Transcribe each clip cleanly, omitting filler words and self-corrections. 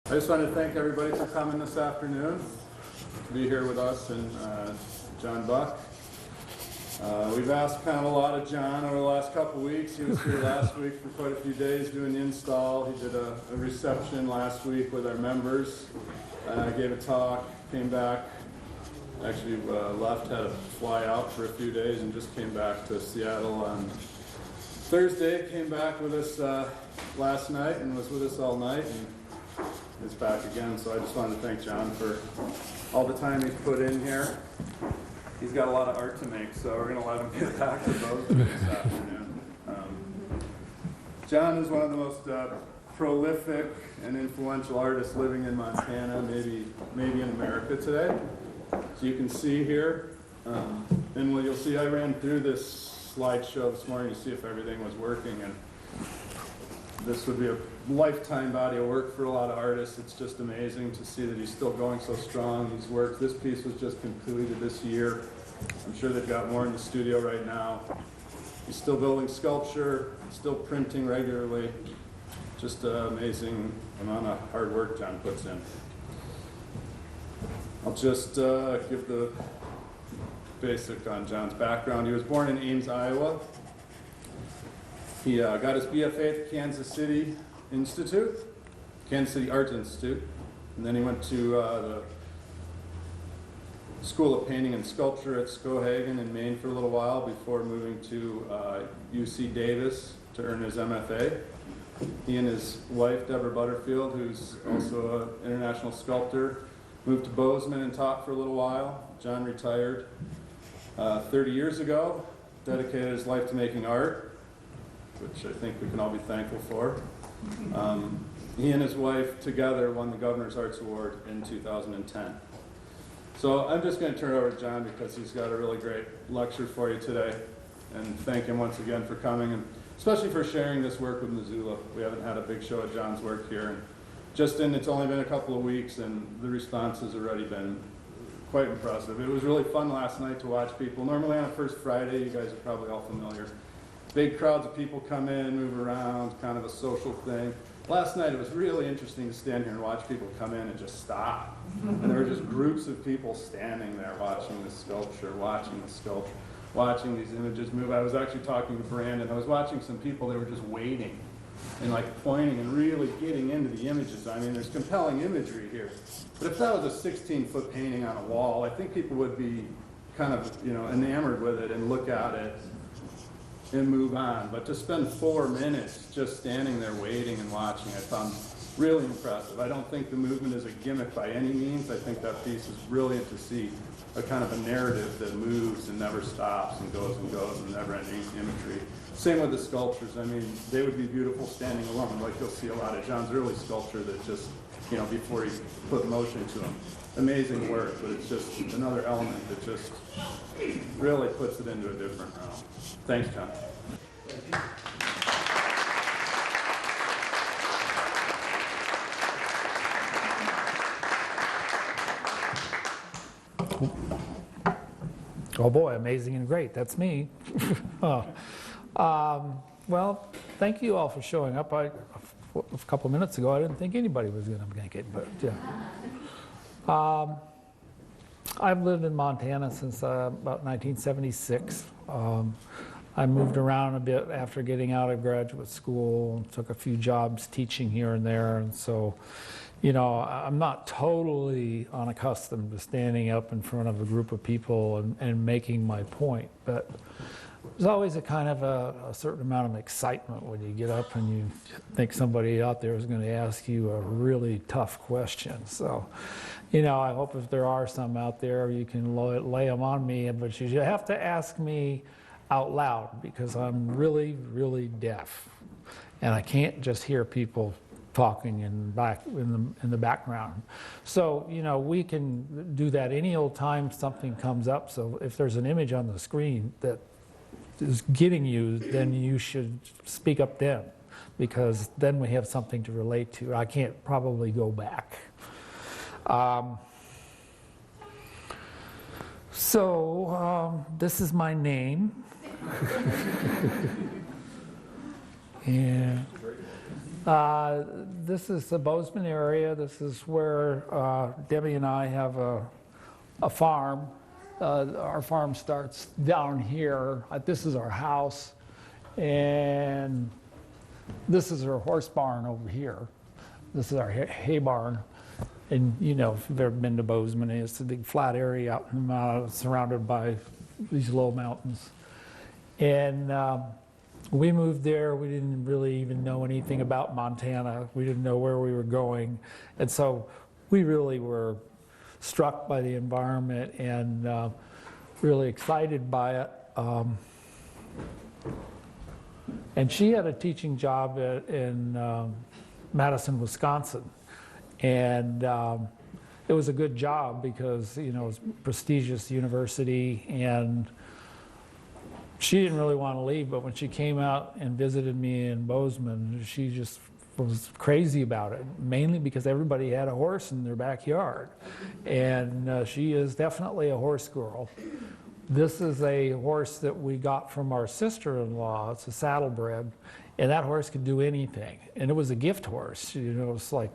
I just wanted to thank everybody for coming this afternoon to be here with us and John Buck. We've asked kind of a lot of John over the last couple weeks. He was here last week for quite a few days doing the install. He did a reception last week with our members, gave a talk, came back, actually left, had to fly out for a few days and just came back to Seattle on Thursday. Came back with us last night and was with us all night and is back again. So I just wanted to thank John for all the time he's put in here. He's got a lot of art to make, so we're going to let him get back to those this afternoon. John is one of the most prolific and influential artists living in Montana, maybe in America today. So you can see here, and what you'll see, I ran through this slideshow this morning to see if everything was working, and this would be a lifetime body of work for a lot of artists. It's just amazing to see that he's still going so strong. He's worked. This piece was just completed this year. I'm sure they've got more in the studio right now. He's still building sculpture, still printing regularly. Just an amazing amount of hard work John puts in. I'll just give the basic on John's background. He was born in Ames, Iowa. He got his BFA at the Kansas City Art Institute, and then he went to the School of Painting and Sculpture at Skowhegan in Maine for a little while before moving to UC Davis to earn his MFA. He and his wife, Deborah Butterfield, who's also an international sculptor, moved to Bozeman and taught for a little while. John retired 30 years ago, dedicated his life to making art, which I think we can all be thankful for. He and his wife together won the Governor's Arts Award in 2010. So I'm just going to turn it over to John because he's got a really great lecture for you today, and thank him once again for coming, and especially for sharing this work with Missoula. We haven't had a big show of John's work here, and it's only been a couple of weeks, and the response has already been quite impressive. It was really fun last night to watch people. Normally on a first Friday, you guys are probably all familiar. Big crowds of people come in, move around, kind of a social thing. Last night it was really interesting to stand here and watch people come in and just stop. And there were just groups of people standing there watching the sculpture, watching these images move. I was actually talking to Brandon. I was watching some people that were just waiting and like pointing and really getting into the images. I mean, there's compelling imagery here. But if that was a 16-foot painting on a wall, I think people would be kind of, enamored with it and look at it and move on. But to spend 4 minutes just standing there waiting and watching, I found really impressive. I don't think the movement is a gimmick by any means. I think that piece is brilliant to see a kind of a narrative that moves and never stops and goes and never-ending imagery. Same with the sculptures. I mean, they would be beautiful standing alone, like you'll see a lot of John's early sculpture that just, before he put motion to them. Amazing work, but it's just another element that just really puts it into a different realm. Thanks, John. Oh boy, amazing and great. That's me. Well, thank you all for showing up. A couple minutes ago, I didn't think anybody was going to make it, but yeah. I've lived in Montana since about 1976. I moved around a bit after getting out of graduate school, took a few jobs teaching here and there, and so, I'm not totally unaccustomed to standing up in front of a group of people and making my point, but there's always a kind of a certain amount of excitement when you get up and you think somebody out there is going to ask you a really tough question. So, I hope if there are some out there, you can lay them on me, but you have to ask me out loud because I'm really, really deaf, and I can't just hear people talking in the background. So, we can do that any old time something comes up. So if there's an image on the screen that is getting you, then you should speak up then, because then we have something to relate to. I can't probably go back. This is my name. And This is the Bozeman area. This is where Debbie and I have a farm. Our farm starts down here. This is our house, and this is our horse barn over here. This is our hay barn. And you know, if you've ever been to Bozeman, it's a big flat area out in the mountains, surrounded by these low mountains. And we moved there. We didn't really even know anything about Montana. We didn't know where we were going. And so we really were struck by the environment and really excited by it. And she had a teaching job in Madison, Wisconsin. And it was a good job because, you know, it was a prestigious university, and she didn't really want to leave, but when she came out and visited me in Bozeman, she just was crazy about it, mainly because everybody had a horse in their backyard. And she is definitely a horse girl. This is a horse that we got from our sister-in-law. It's a saddlebred, and that horse could do anything. And it was a gift horse. You know, it's like,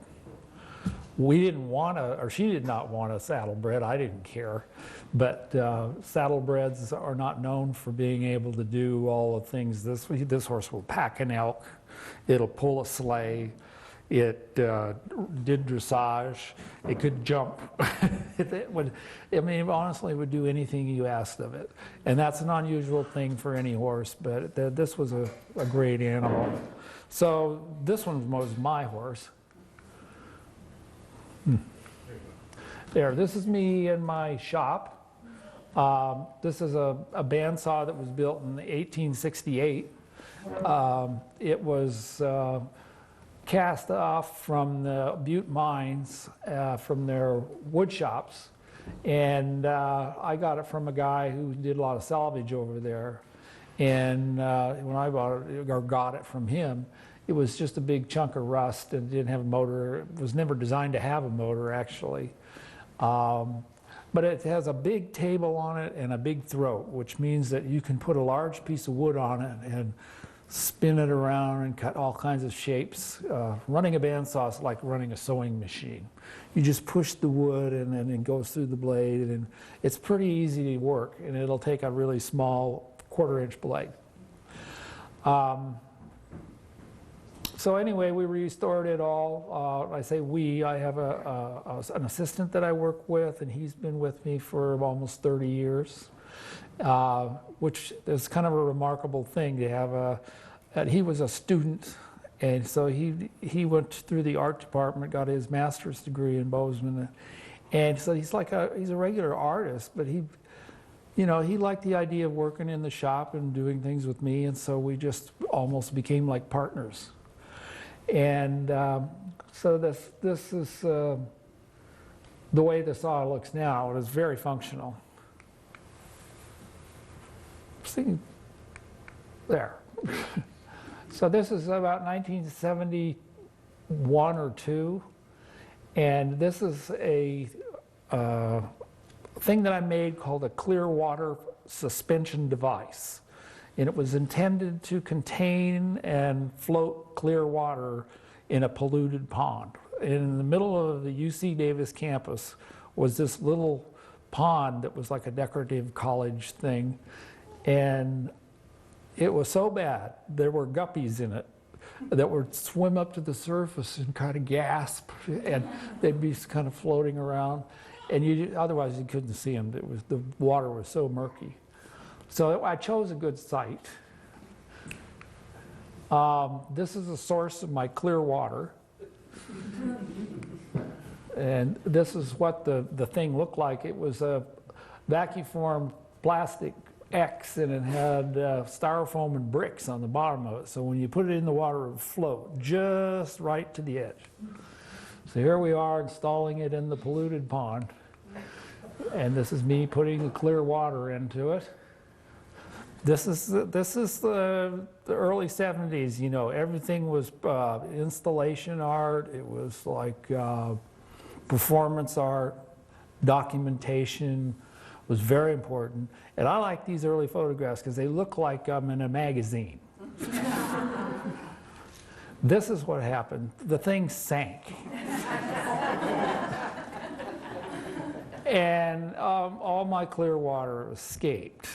we didn't want to, or she did not want a saddlebred. I didn't care. But saddlebreds are not known for being able to do all the things. This horse will pack an elk. It'll pull a sleigh. It did dressage. It could jump. It would, I mean, honestly, it would do anything you asked of it. And that's an unusual thing for any horse, but this was a great animal. So this one was my horse. There, this is me in my shop. This is a bandsaw that was built in 1868. It was cast off from the Butte mines, from their wood shops. And I got it from a guy who did a lot of salvage over there. And when I bought it, or got it from him, it was just a big chunk of rust and didn't have a motor. It was never designed to have a motor, actually. But it has a big table on it and a big throat, which means that you can put a large piece of wood on it and spin it around and cut all kinds of shapes. Running a bandsaw is like running a sewing machine. You just push the wood and then it goes through the blade, and it's pretty easy to work, and it'll take a really small 1/4-inch blade. So anyway, we restored it all. I say we, I have an assistant that I work with, and he's been with me for almost 30 years, which is kind of a remarkable thing to have he was a student, and so he went through the art department, got his master's degree in Bozeman, and so he's a regular artist, but he liked the idea of working in the shop and doing things with me, and so we just almost became like partners. And so this is the way the saw looks now. It is very functional. See, there. So this is about 1971 or 2, and this is a thing that I made called a clear water suspension device. And it was intended to contain and float clear water in a polluted pond. And in the middle of the UC Davis campus was this little pond that was like a decorative college thing. And it was so bad, there were guppies in it that would swim up to the surface and kind of gasp, and they'd be kind of floating around. And otherwise you couldn't see them. The water was so murky. So I chose a good site. This is the source of my clear water. And this is what the thing looked like. It was a vacuum plastic X, and it had styrofoam and bricks on the bottom of it. So when you put it in the water, it would float just right to the edge. So here we are installing it in the polluted pond. And this is me putting the clear water into it. This is the early 70s, you know, everything was installation art, it was like performance art, documentation was very important. And I like these early photographs because they look like I'm in a magazine. This is what happened. The thing sank. And all my clear water escaped.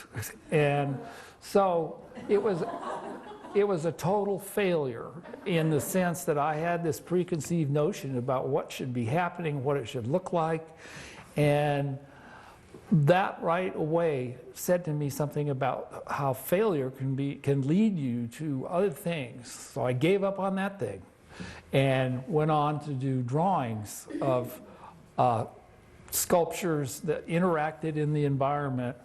And so it was a total failure in the sense that I had this preconceived notion about what should be happening, what it should look like. And that right away said to me something about how failure can lead you to other things. So I gave up on that thing and went on to do drawings of sculptures that interacted in the environment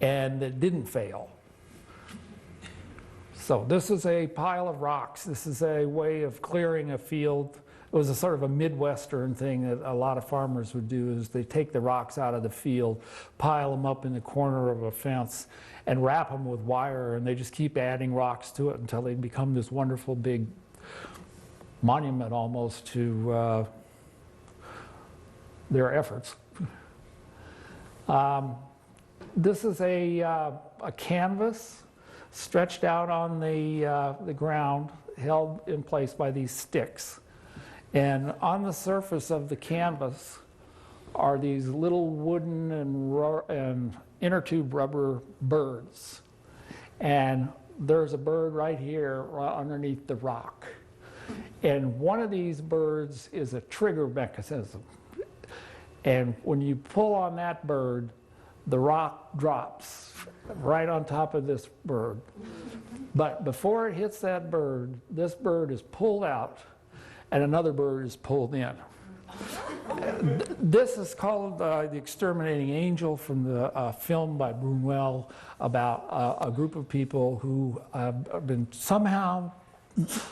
and that didn't fail. So this is a pile of rocks. This is a way of clearing a field. It was a sort of a Midwestern thing that a lot of farmers would do, is they take the rocks out of the field, pile them up in the corner of a fence, and wrap them with wire, and they just keep adding rocks to it until they become this wonderful big monument almost to their efforts. This is a canvas stretched out on the ground, held in place by these sticks. And on the surface of the canvas are these little wooden and inner tube rubber birds. And there's a bird right here, right underneath the rock. And one of these birds is a trigger mechanism. And when you pull on that bird, the rock drops right on top of this bird. But before it hits that bird, this bird is pulled out and another bird is pulled in. This is called The Exterminating Angel, from the film by Buñuel about a group of people who have been somehow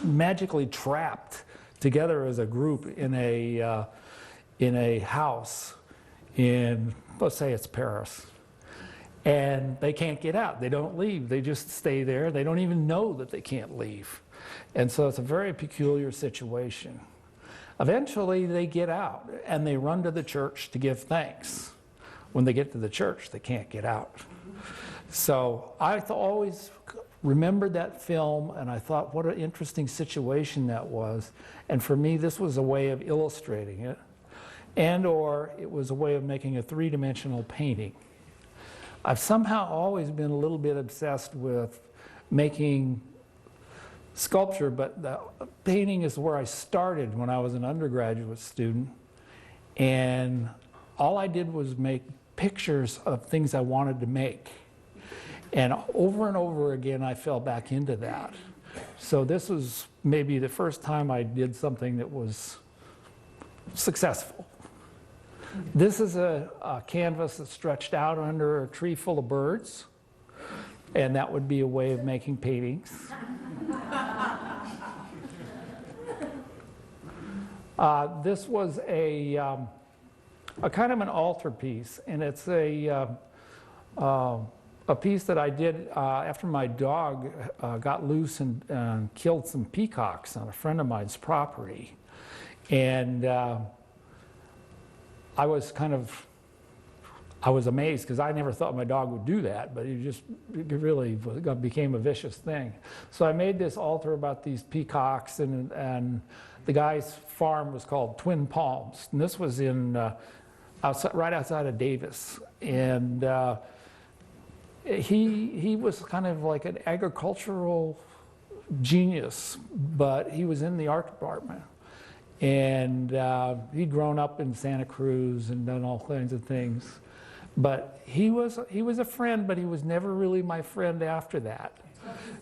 magically trapped together as a group in a house in, let's say it's Paris. And they can't get out. They don't leave. They just stay there. They don't even know that they can't leave. And so it's a very peculiar situation. Eventually they get out and they run to the church to give thanks. When they get to the church, they can't get out. So I always remembered that film, and I thought, what an interesting situation that was. And for me, this was a way of illustrating it, and or it was a way of making a three-dimensional painting. I've somehow always been a little bit obsessed with making sculpture, but the painting is where I started when I was an undergraduate student. And all I did was make pictures of things I wanted to make. And over again, I fell back into that. So this was maybe the first time I did something that was successful. This is a canvas that's stretched out under a tree full of birds, and that would be a way of making paintings. This was a kind of an altarpiece, and it's a piece that I did after my dog got loose and killed some peacocks on a friend of mine's property. And I was amazed, because I never thought my dog would do that, but it really became a vicious thing. So I made this altar about these peacocks, and the guy's farm was called Twin Palms, and this was in right outside of Davis. And he was kind of like an agricultural genius, but he was in the art department. And he'd grown up in Santa Cruz and done all kinds of things. But he was a friend, but he was never really my friend after that.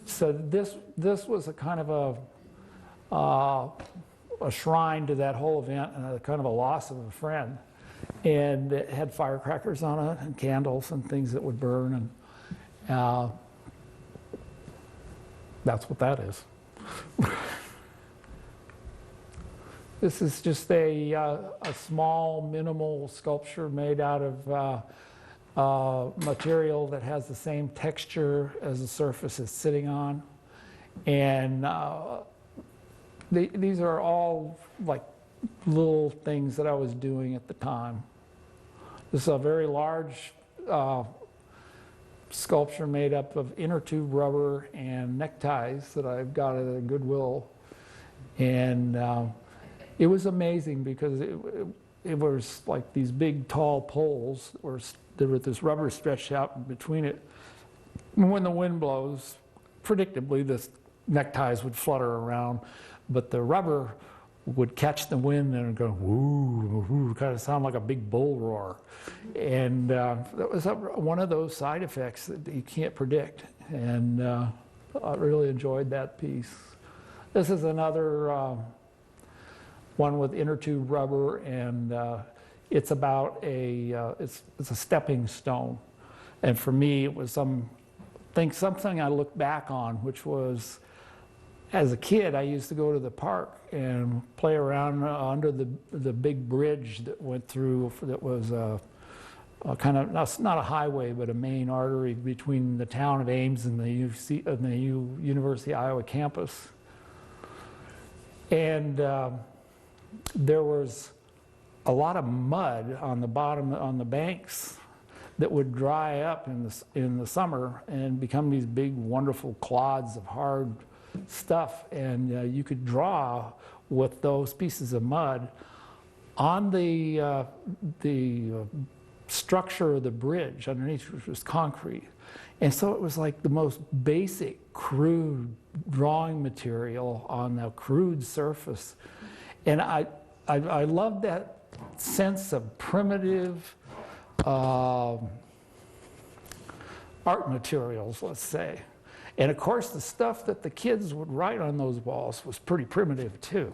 So this was a kind of a shrine to that whole event, and a kind of a loss of a friend. And it had firecrackers on it and candles and things that would burn, and that's what that is. This is just a small, minimal sculpture made out of material that has the same texture as the surface it's sitting on. And these are all like little things that I was doing at the time. This is a very large sculpture made up of inner tube rubber and neckties that I've got at a Goodwill. And it was amazing because it was like these big tall poles, or there was this rubber stretched out in between it. And when the wind blows, predictably the neckties would flutter around, but the rubber would catch the wind and go woo, woo, kind of sound like a big bull roar. And that was one of those side effects that you can't predict. And I really enjoyed that piece. This is another one with inner tube rubber, and it's about it's a stepping stone. And for me, it was something I look back on, which was, as a kid, I used to go to the park and play around under the big bridge that went through, that was a kind of, not a highway, but a main artery between the town of Ames and the University of Iowa campus. And there was a lot of mud on the bottom, on the banks, that would dry up in the summer and become these big, wonderful clods of hard stuff. And you could draw with those pieces of mud on the structure of the bridge underneath, which was concrete. And so it was like the most basic, crude drawing material on a crude surface. And I loved that sense of primitive art materials, let's say. And of course, the stuff that the kids would write on those walls was pretty primitive too.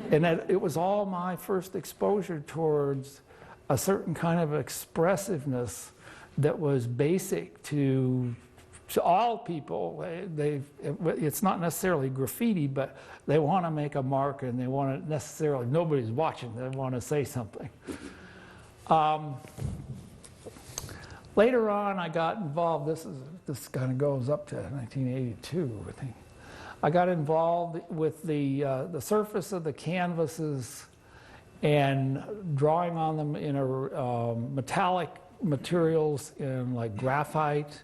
And it was all my first exposure towards a certain kind of expressiveness that was basic to all people. It's not necessarily graffiti, but they want to make a mark, and they want to necessarily, nobody's watching, they want to say something. Later on, I got involved, this kind of goes up to 1982, I think. I got involved with the surface of the canvases and drawing on them in metallic materials in like graphite,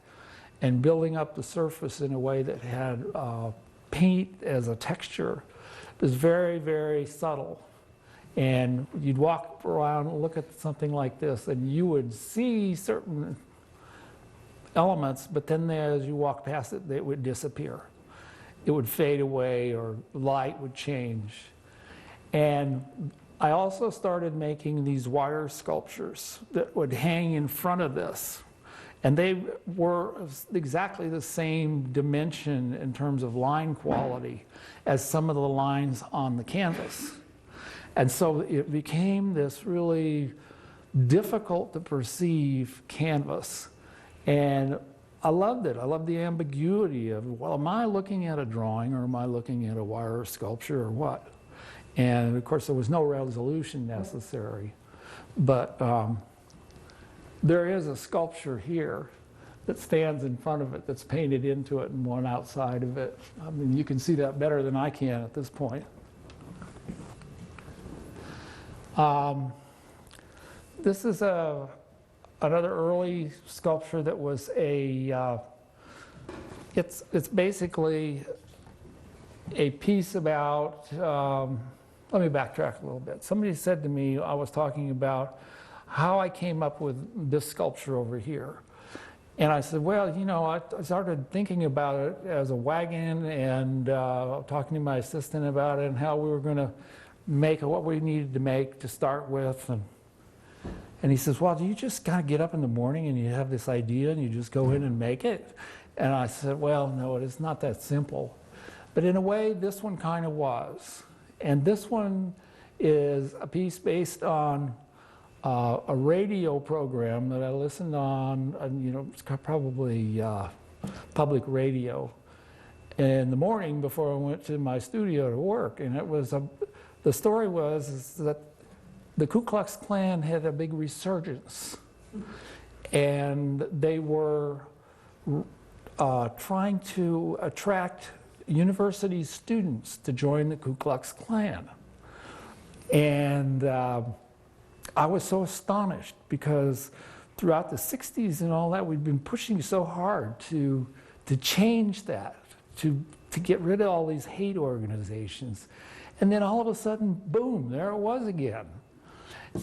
and building up the surface in a way that had paint as a texture. It was very, very subtle. And you'd walk around and look at something like this, and you would see certain elements, but then as you walk past it, they would disappear. It would fade away, or light would change. And I also started making these wire sculptures that would hang in front of this. And they were exactly the same dimension in terms of line quality as some of the lines on the canvas. And so it became this really difficult to perceive canvas. And I loved it. I loved the ambiguity of, well, am I looking at a drawing, or am I looking at a wire sculpture, or what? And of course, there was no resolution necessary. But there is a sculpture here that stands in front of it, that's painted into it, and one outside of it. I mean, you can see that better than I can at this point. This is another early sculpture that was it's basically a piece about, let me backtrack a little bit. Somebody said to me, I was talking about how I came up with this sculpture over here. And I said, well, you know, I started thinking about it as a wagon, and talking to my assistant about it, and how we were going to make what we needed to make to start with. And he says, well, do you just kind of get up in the morning and you have this idea and you just go in and make it? And I said, well, no, it's not that simple. But in a way, this one kind of was. And this one is a piece based on a radio program that I listened on, you know, it's probably public radio, in the morning before I went to my studio to work. And it was the story was that the Ku Klux Klan had a big resurgence, and they were trying to attract university students to join the Ku Klux Klan. And I was so astonished, because throughout the 60s and all that, we'd been pushing so hard to change that, to get rid of all these hate organizations. And then all of a sudden, boom, there it was again.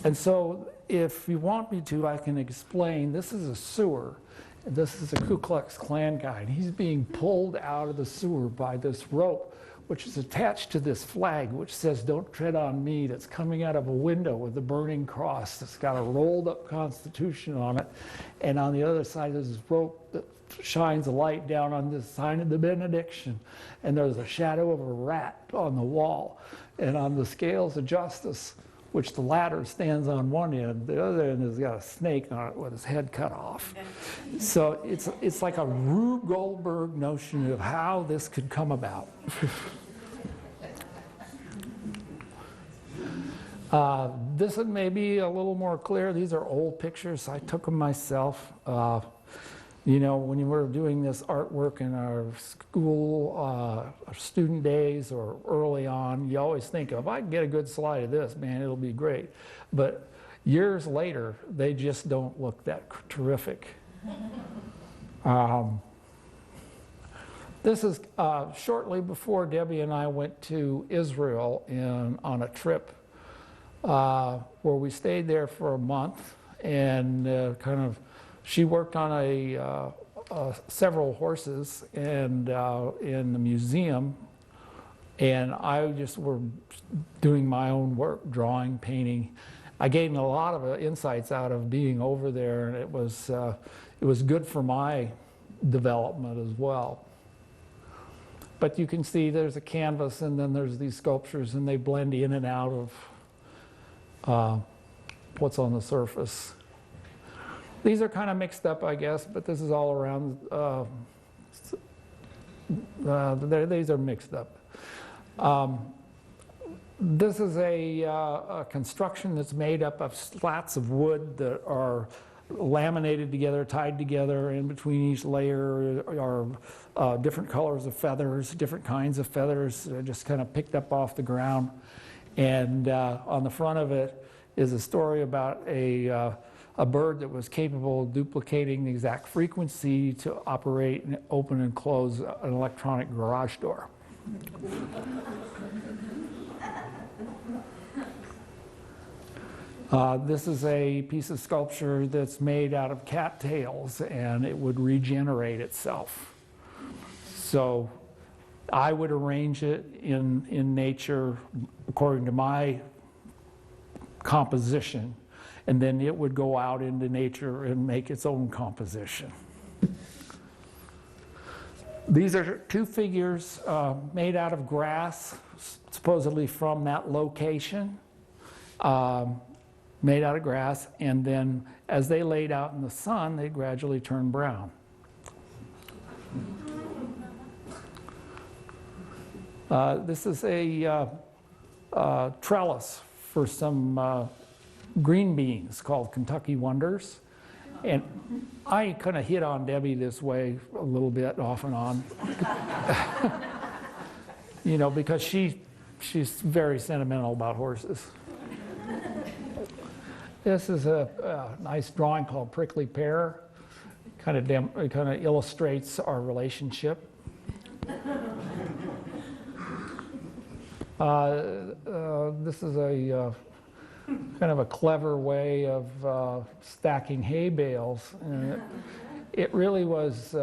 And so if you want me to, I can explain. This is a sewer. This is a Ku Klux Klan guy. And he's being pulled out of the sewer by this rope, which is attached to this flag, which says, "Don't tread on me," that's coming out of a window with a burning cross that's got a rolled up Constitution on it. And on the other side is this rope that shines a light down on this sign of the benediction. And there's a shadow of a rat on the wall. And on the scales of justice, which the ladder stands on one end, the other end has got a snake on it with his head cut off. So it's like a Rube Goldberg notion of how this could come about. This one may be a little more clear. These are old pictures. I took them myself. You know, when you were doing this artwork in our school, our student days or early on, you always think, if I can get a good slide of this, man, it'll be great. But years later, they just don't look that terrific. This is shortly before Debbie and I went to Israel on a trip where we stayed there for a month and she worked on several horses and in the museum, and I just were doing my own work, drawing, painting. I gained a lot of insights out of being over there, and it was good for my development as well. But you can see there's a canvas, and then there's these sculptures, and they blend in and out of what's on the surface. These are kind of mixed up, I guess, but this is all around. These are mixed up. This is a construction that's made up of slats of wood that are laminated together, tied together. In between each layer are different colors of feathers, different kinds of feathers, just kind of picked up off the ground. And on the front of it is a story about a bird that was capable of duplicating the exact frequency to operate and open and close an electronic garage door. This is a piece of sculpture that's made out of cattails, and it would regenerate itself. So I would arrange it in nature according to my composition, and then it would go out into nature and make its own composition. These are two figures made out of grass, supposedly from that location, made out of grass, and then as they laid out in the sun, they gradually turned brown. This is a trellis for some green beans called Kentucky Wonders. And I kind of hit on Debbie this way a little bit off and on. You know, because she's very sentimental about horses. This is a nice drawing called Prickly Pear. Kind of illustrates our relationship. This is a kind of a clever way of stacking hay bales. And it really was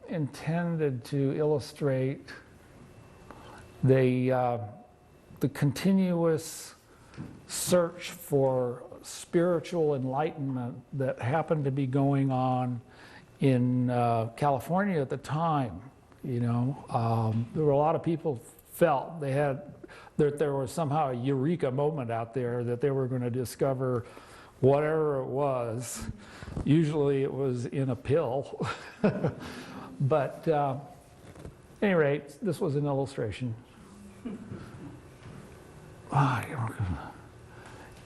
intended to illustrate the continuous search for spiritual enlightenment that happened to be going on in California at the time. You know, there were a lot of people felt they had that there was somehow a eureka moment out there that they were going to discover whatever it was. Usually it was in a pill. But at any rate, this was an illustration.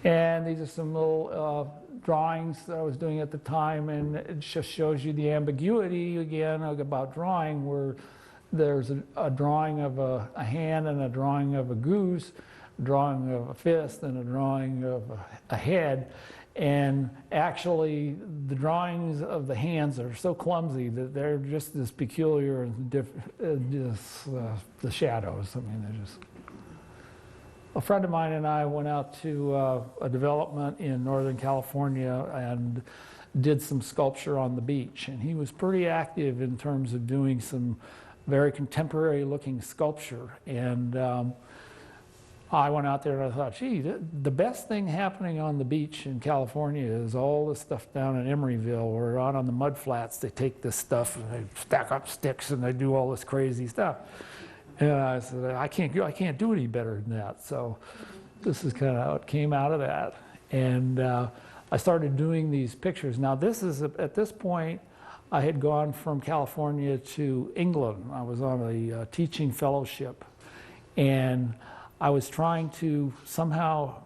And these are some little drawings that I was doing at the time, and it just shows you the ambiguity again about drawing, where there's a drawing of a hand and a drawing of a goose, a drawing of a fist and a drawing of a head. And actually, the drawings of the hands are so clumsy that they're just as peculiar and different, the shadows. I mean, they're just. a friend of mine and I went out to a development in Northern California and did some sculpture on the beach. And he was pretty active in terms of doing some very contemporary looking sculpture. And I went out there and I thought, gee, the best thing happening on the beach in California is all this stuff down in Emeryville or out on the mud flats. They take this stuff and they stack up sticks and they do all this crazy stuff. And I said, I can't do any better than that. So this is kind of how it came out of that. And I started doing these pictures. Now this is, at this point, I had gone from California to England. I was on a teaching fellowship. And I was trying to somehow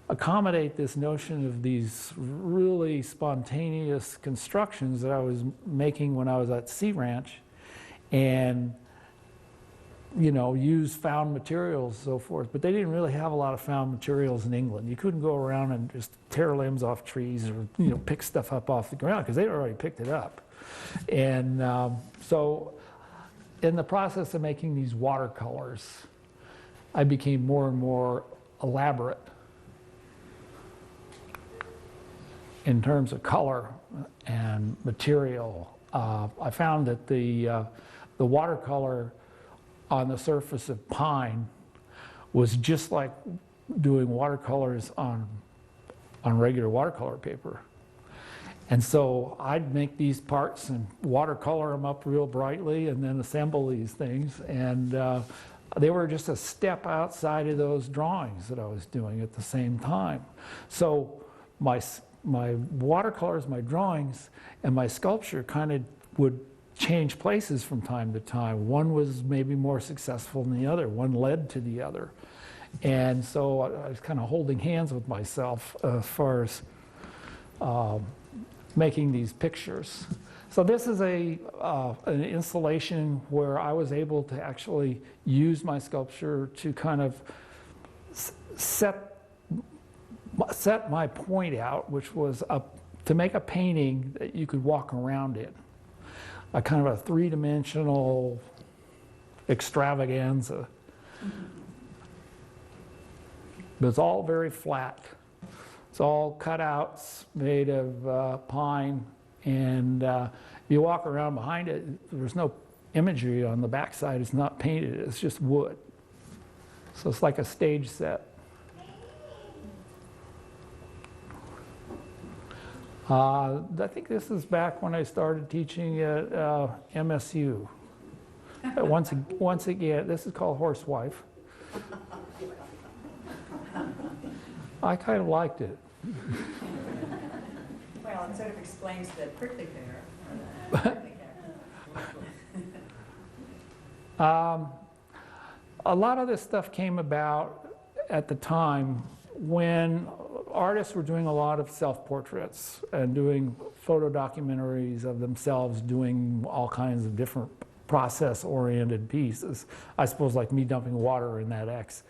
accommodate this notion of these really spontaneous constructions that I was making when I was at Sea Ranch, and use found materials and so forth. But they didn't really have a lot of found materials in England. You couldn't go around and just tear limbs off trees or pick stuff up off the ground because they'd already picked it up. And so in the process of making these watercolors, I became more and more elaborate in terms of color and material. I found that the watercolor on the surface of pine was just like doing watercolors on regular watercolor paper. And so I'd make these parts and watercolor them up real brightly and then assemble these things. And they were just a step outside of those drawings that I was doing at the same time. So my watercolors, my drawings, and my sculpture kind of would change places from time to time. One was maybe more successful than the other. One led to the other. And so I was kind of holding hands with myself as far as making these pictures. So this is an installation where I was able to actually use my sculpture to kind of set my point out, which was to make a painting that you could walk around in. A kind of a three-dimensional extravaganza. But it's all very flat. It's all cutouts made of pine. And you walk around behind it, there's no imagery on the backside. It's not painted, it's just wood. So it's like a stage set. I think this is back when I started teaching at MSU. Once again, this is called Horsewife. I kind of liked it. Well, it sort of explains the prickly pear. A lot of this stuff came about at the time when artists were doing a lot of self-portraits and doing photo documentaries of themselves doing all kinds of different process-oriented pieces. I suppose like me dumping water in that X.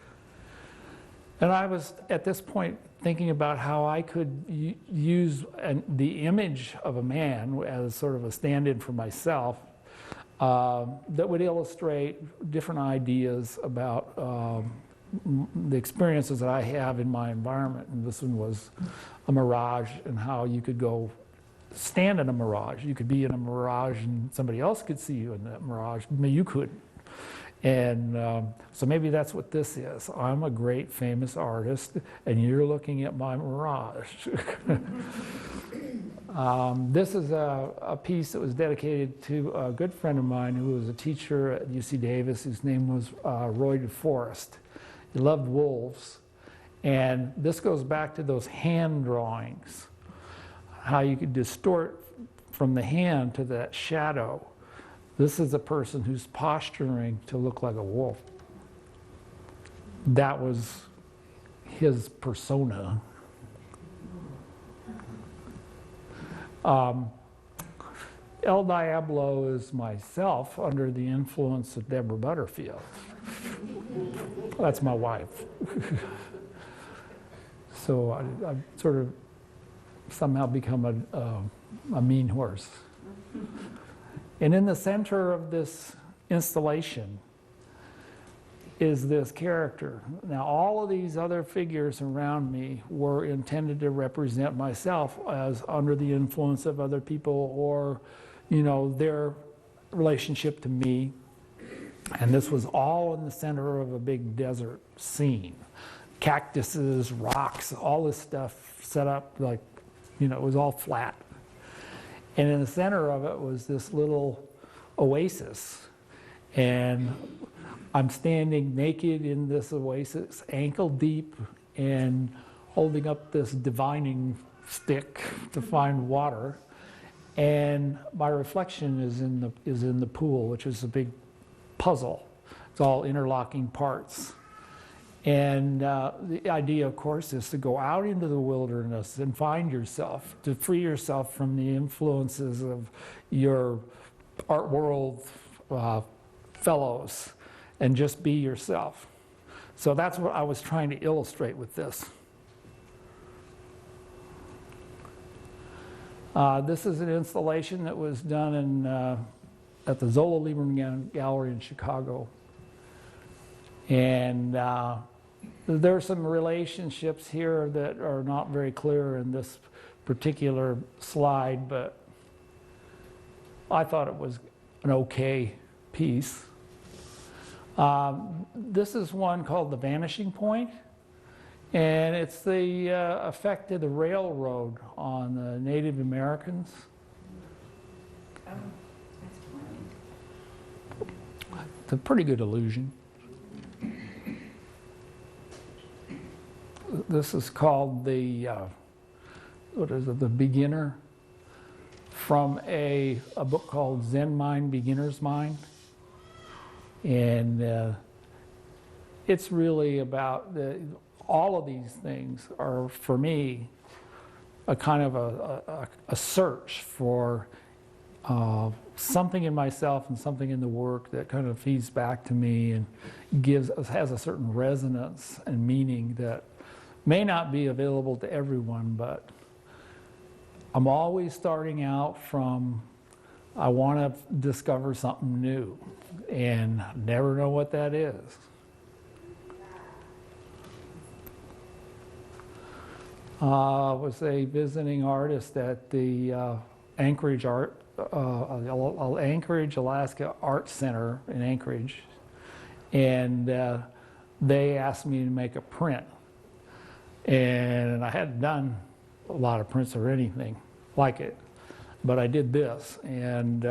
And I was, at this point, thinking about how I could use the image of a man as sort of a stand-in for myself that would illustrate different ideas about the experiences that I have in my environment. And this one was a mirage and how you could go stand in a mirage. You could be in a mirage and somebody else could see you in that mirage. Maybe you couldn't. And so maybe that's what this is. I'm a great famous artist and you're looking at my mirage. This is a piece that was dedicated to a good friend of mine who was a teacher at UC Davis, whose name was Roy DeForest. He loved wolves. And this goes back to those hand drawings, how you could distort from the hand to that shadow. This is a person who's posturing to look like a wolf. That was his persona. El Diablo is myself under the influence of Deborah Butterfield. That's my wife. So I've sort of somehow become a mean horse. And in the center of this installation is this character. Now, all of these other figures around me were intended to represent myself as under the influence of other people, or, you know, their relationship to me. And this was all in the center of a big desert scene. Cactuses, rocks, all this stuff set up like, you know, it was all flat. And in the center of it was this little oasis. And I'm standing naked in this oasis, ankle deep, and holding up this divining stick to find water. And my reflection is in the pool, which is a big puzzle. It's all interlocking parts. And the idea, of course, is to go out into the wilderness and find yourself, to free yourself from the influences of your art world fellows, and just be yourself. So that's what I was trying to illustrate with this. This is an installation that was done at the Zola Lieberman Gallery in Chicago. And there are some relationships here that are not very clear in this particular slide, but I thought it was an okay piece. This is one called The Vanishing Point, and it's the effect of the railroad on the Native Americans. Oh, that's funny. It's a pretty good illusion. This is called the, what is it, The Beginner, from a book called Zen Mind, Beginner's Mind. And it's really about, all of these things are, for me, a kind of a search for something in myself and something in the work that kind of feeds back to me and has a certain resonance and meaning that may not be available to everyone, but I'm always starting out from, I want to discover something new and never know what that is. I was a visiting artist at the Anchorage, Alaska Art Center in Anchorage, and they asked me to make a print. And I hadn't done a lot of prints or anything like it, but I did this, and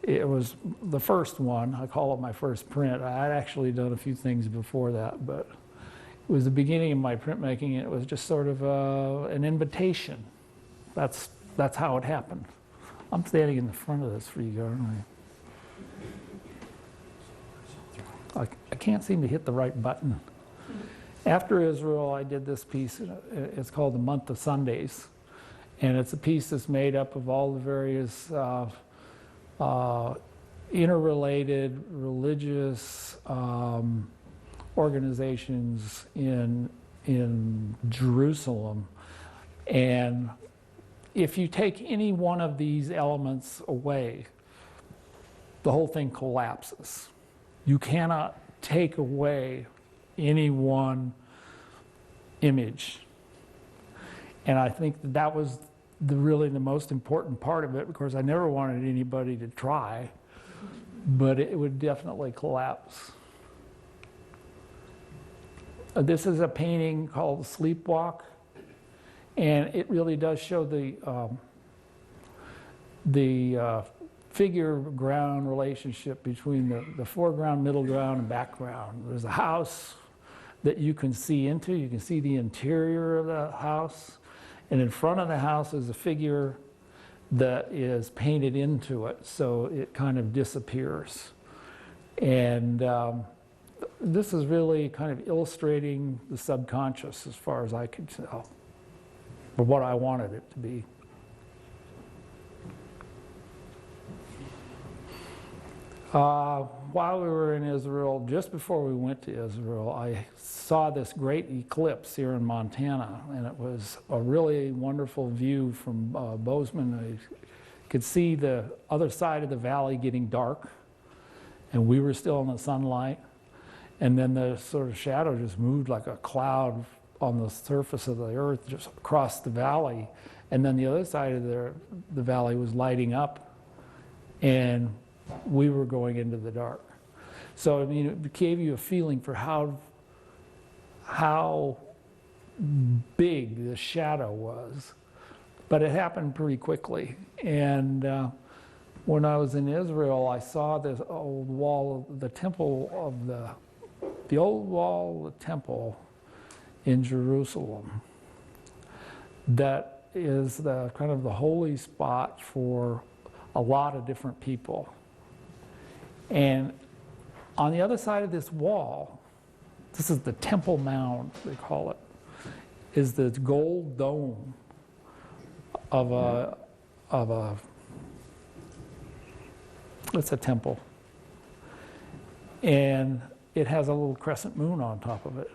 it was the first one. I call it my first print. I had actually done a few things before that, but it was the beginning of my printmaking, and it was just sort of an invitation. That's how it happened. I'm standing in the front of this for you guys, aren't I? I can't seem to hit the right button. After Israel, I did this piece. It's called The Month of Sundays. And it's a piece that's made up of all the various interrelated religious organizations in Jerusalem. And if you take any one of these elements away, the whole thing collapses. You cannot take away any one image. And I think that was really the most important part of it, because I never wanted anybody to try, but it would definitely collapse. This is a painting called Sleepwalk, and it really does show the figure-ground relationship between the foreground, middle ground, and background. There's a house that you can see into. You can see the interior of the house. And in front of the house is a figure that is painted into it, so it kind of disappears. And this is really kind of illustrating the subconscious as far as I could tell, or what I wanted it to be. While we were in Israel, just before we went to Israel, I saw this great eclipse here in Montana, and it was a really wonderful view from Bozeman. I could see the other side of the valley getting dark, and we were still in the sunlight. And then the sort of shadow just moved like a cloud on the surface of the earth, just across the valley. And then the other side of the valley was lighting up, and we were going into the dark. So, I mean, it gave you a feeling for how big the shadow was. But it happened pretty quickly. And when I was in Israel, I saw this old wall of the temple of the old wall of the temple in Jerusalem. That is the kind of the holy spot for a lot of different people. And on the other side of this wall, this is the Temple Mound, they call it, is the gold dome of it's a temple. And it has a little crescent moon on top of it.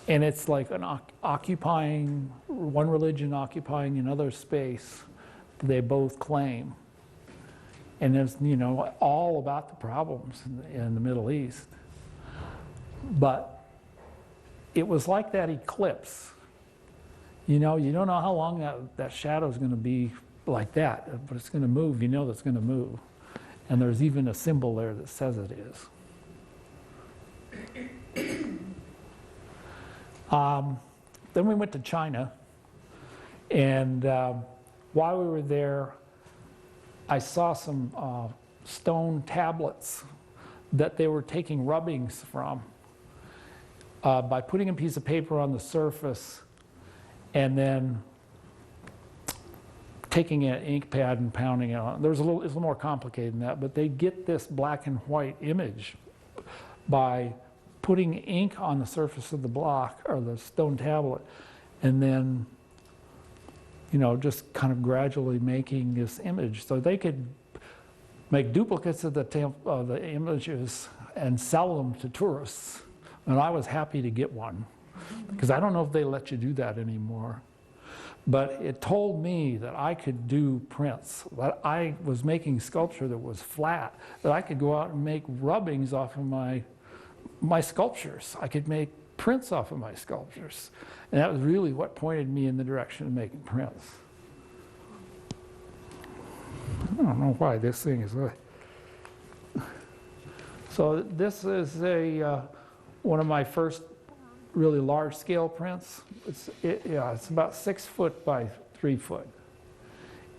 And it's like an occupying, one religion occupying another space they both claim. And it's, you know, all about the problems in the Middle East. But it was like that eclipse. You know, you don't know how long that shadow is going to be like that, but it's going to move. You know that's going to move. And there's even a symbol there that says it is. Then we went to China, and while we were there, I saw some stone tablets that they were taking rubbings from by putting a piece of paper on the surface and then taking an ink pad and pounding it on. It's a little more complicated than that, but they get this black and white image by putting ink on the surface of the block or the stone tablet, and then, you know, just kind of gradually making this image. So they could make duplicates of the images and sell them to tourists. And I was happy to get one, because I don't know if they let you do that anymore. But it told me that I could do prints, that I was making sculpture that was flat, that I could go out and make rubbings off of my sculptures. I could make prints off of my sculptures. And that was really what pointed me in the direction of making prints. I don't know why this thing is like. So this is one of my first really large scale prints. It's about 6 foot by 3 foot.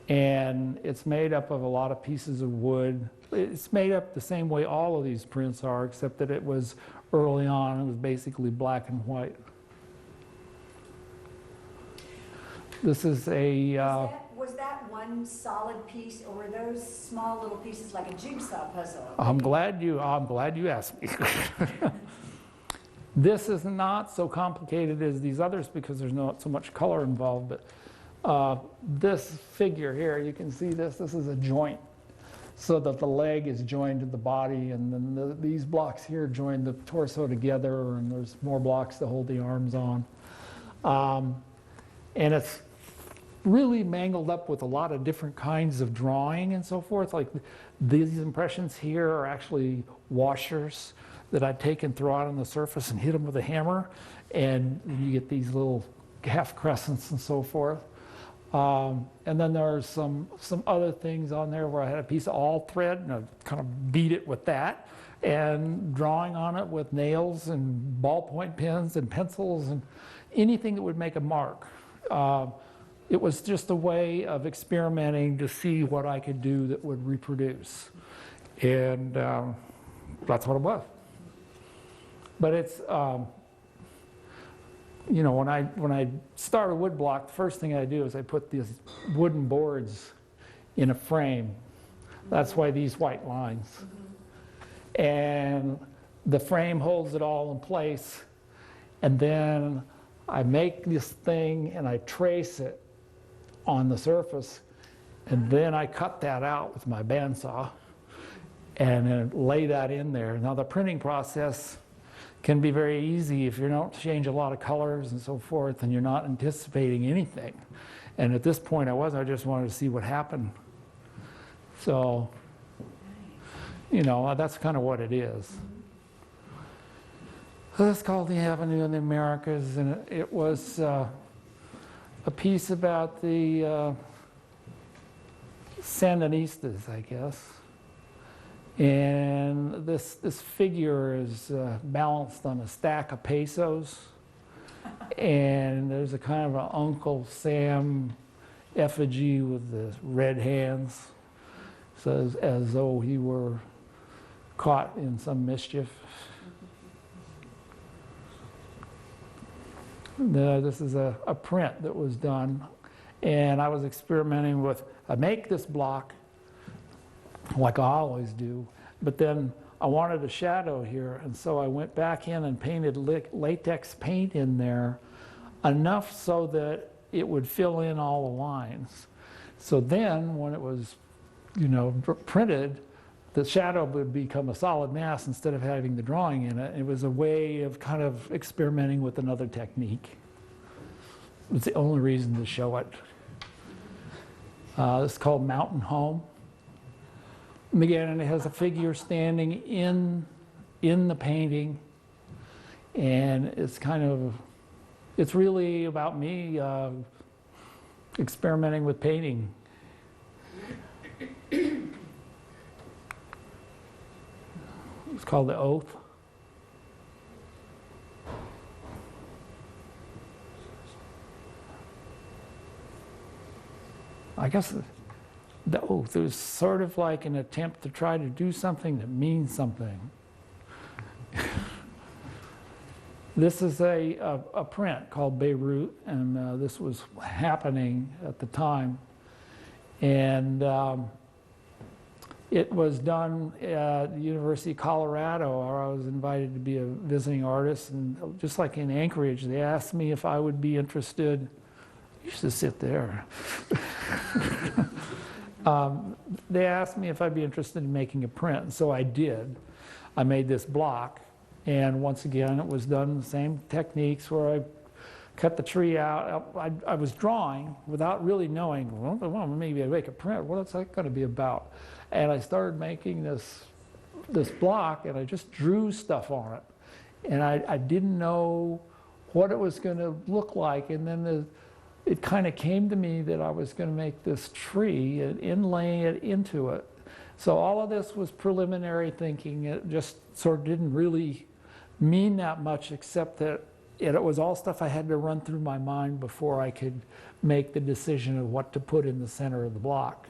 And it's made up of a lot of pieces of wood. It's made up the same way all of these prints are, except that it was early on, it was basically black and white. This is a... was that one solid piece, or were those small little pieces like a jigsaw puzzle? I'm glad you asked me. This is not so complicated as these others because there's not so much color involved, but this figure here, you can see this is a joint, so that the leg is joined to the body, and then these blocks here join the torso together, and there's more blocks to hold the arms on. And it's really mangled up with a lot of different kinds of drawing and so forth. Like these impressions here are actually washers that I'd take and throw out on the surface and hit them with a hammer, and you get these little half crescents and so forth. And then there's some other things on there where I had a piece of all thread and I kind of beat it with that, and drawing on it with nails and ballpoint pens and pencils and anything that would make a mark. It was just a way of experimenting to see what I could do that would reproduce. And that's what it was. But it's, you know, when I start a wood block, the first thing I do is I put these wooden boards in a frame. That's why these white lines. And the frame holds it all in place. And then I make this thing and I trace it on the surface. And then I cut that out with my bandsaw and then lay that in there. Now the printing process can be very easy if you don't change a lot of colors and so forth, and you're not anticipating anything. And at this point I just wanted to see what happened. So, you know, that's kind of what it is. That's called The Avenue in the Americas, and it was a piece about the Sandinistas, I guess. And this figure is balanced on a stack of pesos, and there's a kind of an Uncle Sam effigy with the red hands, so as though he were caught in some mischief. This is a print that was done, and I was experimenting with, I make this block like I always do, but then I wanted a shadow here, and so I went back in and painted latex paint in there enough so that it would fill in all the lines. So then when it was, printed, the shadow would become a solid mass instead of having the drawing in it. It was a way of kind of experimenting with another technique. It's the only reason to show it. It's called Mountain Home. And again, it has a figure standing in the painting, and it's really about me experimenting with painting. It's called The Oath. I guess the oath is sort of like an attempt to try to do something that means something. This is a print called Beirut, and this was happening at the time. And it was done at the University of Colorado, where I was invited to be a visiting artist. And just like in Anchorage, they asked me if I would be interested. You should sit there. They asked me if I'd be interested in making a print, and so I did. I made this block, and once again, it was done the same techniques where I cut the tree out. I was drawing without really knowing, well, maybe I make a print. What's that going to be about? And I started making this block, and I just drew stuff on it. And I didn't know what it was going to look like, and then it kind of came to me that I was going to make this tree and inlay it into it. So all of this was preliminary thinking. It just sort of didn't really mean that much, except that it was all stuff I had to run through my mind before I could make the decision of what to put in the center of the block.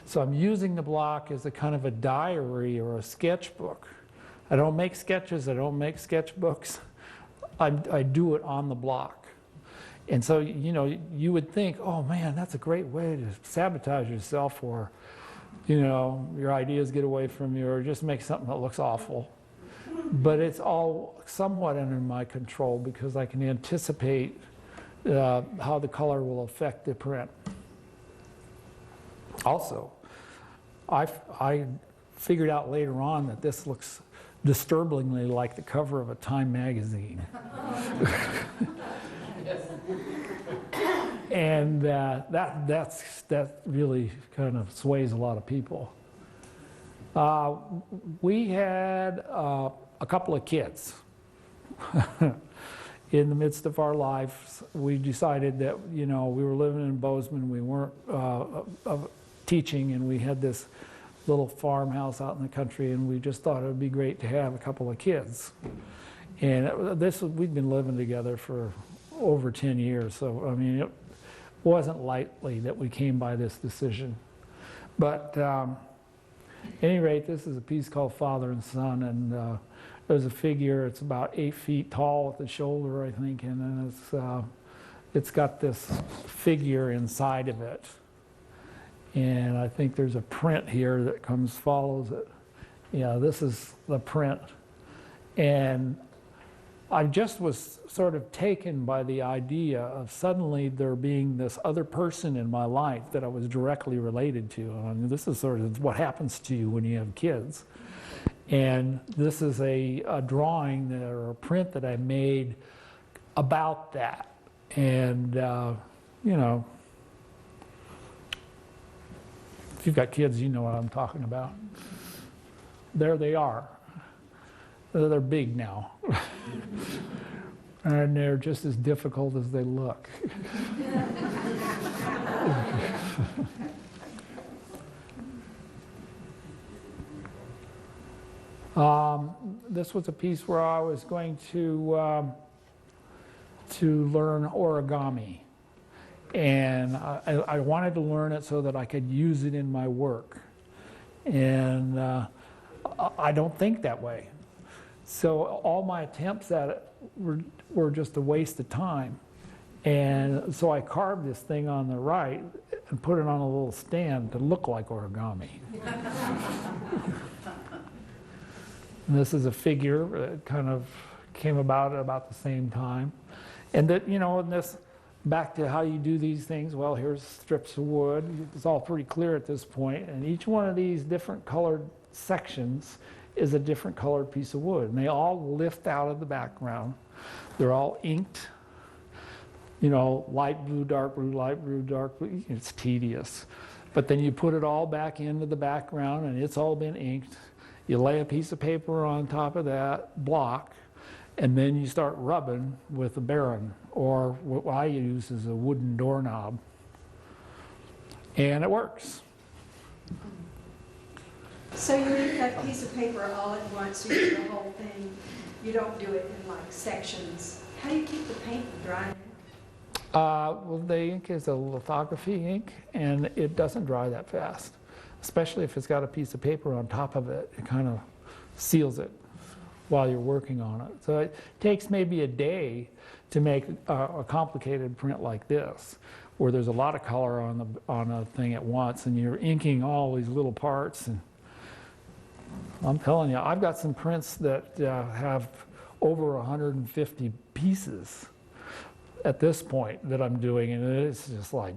So I'm using the block as a kind of a diary or a sketchbook. I don't make sketches, I don't make sketchbooks. I do it on the block. And so, you would think, oh man, that's a great way to sabotage yourself, or, your ideas get away from you, or just make something that looks awful. But it's all somewhat under my control because I can anticipate how the color will affect the print. Also, I figured out later on that this looks disturbingly like the cover of a Time magazine. And that really kind of sways a lot of people. We had a couple of kids. In the midst of our lives, we decided that, we were living in Bozeman, we weren't teaching, and we had this little farmhouse out in the country, and we just thought it would be great to have a couple of kids. And we'd been living together for over 10 years, so it wasn't lightly that we came by this decision. But at any rate, this is a piece called Father and Son, and there's a figure. It's about 8 feet tall at the shoulder, I think, and then it's got this figure inside of it. And I think there's a print here that follows it. Yeah, this is the print. And I just was sort of taken by the idea of suddenly there being this other person in my life that I was directly related to. This is sort of what happens to you when you have kids. And this is a drawing or a print that I made about that. And, if you've got kids, you know what I'm talking about. There they are. They're big now. And they're just as difficult as they look. This was a piece where I was going to learn origami. And I wanted to learn it so that I could use it in my work. And I don't think that way. So all my attempts at it were just a waste of time. And so I carved this thing on the right and put it on a little stand to look like origami. And this is a figure that kind of came about the same time. And that, you know, and this, back to how you do these things, well, here's strips of wood. It's all pretty clear at this point. And each one of these different colored sections is a different colored piece of wood. And they all lift out of the background. They're all inked, you know, light blue, dark blue, light blue, dark blue. It's tedious. But then you put it all back into the background and it's all been inked. You lay a piece of paper on top of that block, and then you start rubbing with a baron, or what I use is a wooden doorknob. And it works. So you ink that piece of paper all at once, you do the whole thing. You don't do it in like sections. How do you keep the paint from drying? Well, the ink is a lithography ink, and it doesn't dry that fast. Especially if it's got a piece of paper on top of it, it kind of seals it while you're working on it. So it takes maybe a day to make a complicated print like this, where there's a lot of color on a thing at once, and you're inking all these little parts. And I'm telling you, I've got some prints that have over 150 pieces at this point that I'm doing, and it's just like,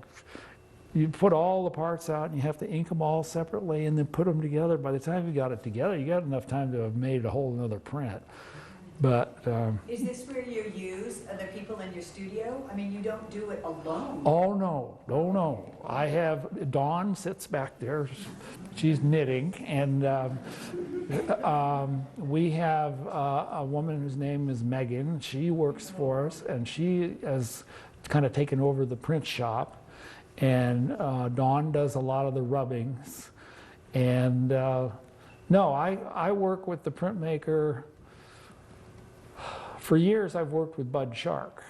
you put all the parts out and you have to ink them all separately and then put them together. By the time you got it together, you got enough time to have made a whole another print. But Is this where you use other people in your studio? I mean, you don't do it alone. oh no. I have, Dawn sits back there, she's knitting, and we have a woman whose name is Megan. She works for us, and she has kind of taken over the print shop. And Dawn does a lot of the rubbings. And no, I work with the printmaker. For years, I've worked with Bud Shark,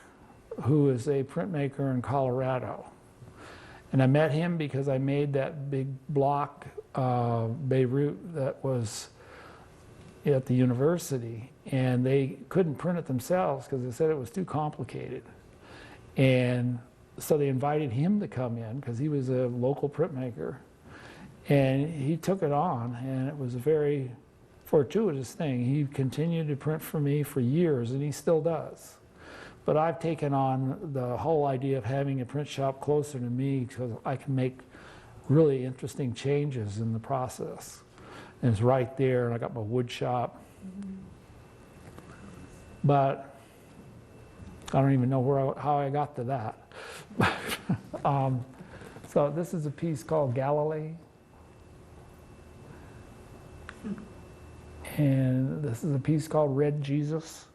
who is a printmaker in Colorado. And I met him because I made that big block Beirut that was at the university. And they couldn't print it themselves because they said it was too complicated. And so they invited him to come in because he was a local printmaker. And he took it on, and it was a very fortuitous thing. He continued to print for me for years, and he still does. But I've taken on the whole idea of having a print shop closer to me because I can make really interesting changes in the process. And it's right there, and I got my wood shop. But I don't even know how I got to that. So this is a piece called Galilee. And this is a piece called Red Jesus.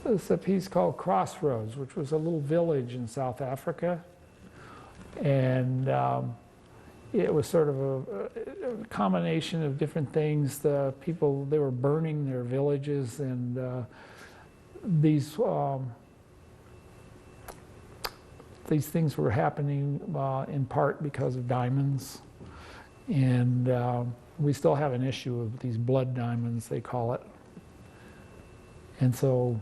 This is a piece called Crossroads, which was a little village in South Africa. And it was sort of a combination of different things. The people, they were burning their villages, and these things were happening in part because of diamonds. And we still have an issue of these blood diamonds, they call it. And so,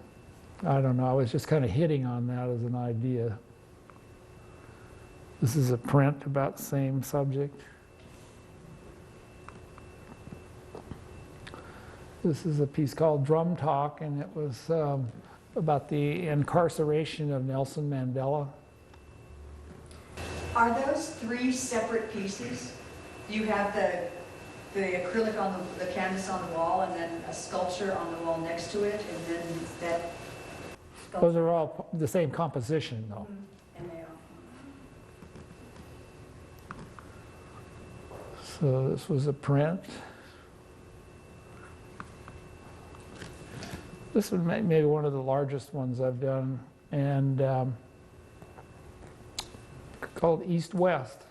I don't know, I was just kind of hitting on that as an idea. This is a print about the same subject. This is a piece called Drum Talk, and it was about the incarceration of Nelson Mandela. Are those three separate pieces? You have the acrylic on the canvas on the wall, and then a sculpture on the wall next to it, and then that Those are all the same composition, though. and they are. So this was a print. This was maybe one of the largest ones I've done, and called East West.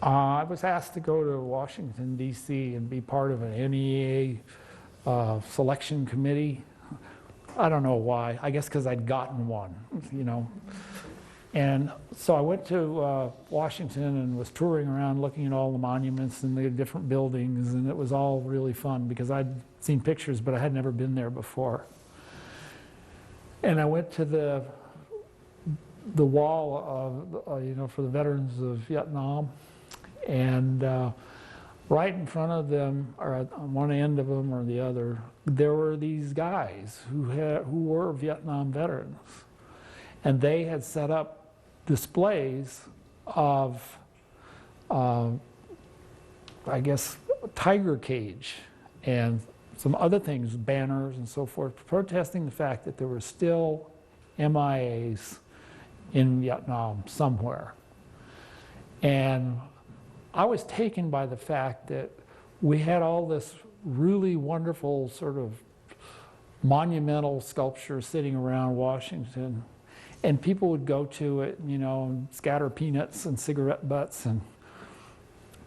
I was asked to go to Washington, D.C. and be part of an NEA selection committee. I don't know why. I guess because I'd gotten one, you know. And so I went to Washington and was touring around looking at all the monuments and the different buildings, and it was all really fun because I'd seen pictures, but I had never been there before. And I went to the wall of, you know, for the veterans of Vietnam, and right in front of them, or on one end of them or the other, there were these guys who were Vietnam veterans, and they had set up displays of, I guess, tiger cage and some other things, banners and so forth, protesting the fact that there were still MIAs in Vietnam somewhere. And I was taken by the fact that we had all this really wonderful sort of monumental sculpture sitting around Washington, and people would go to it, you know, and scatter peanuts and cigarette butts, and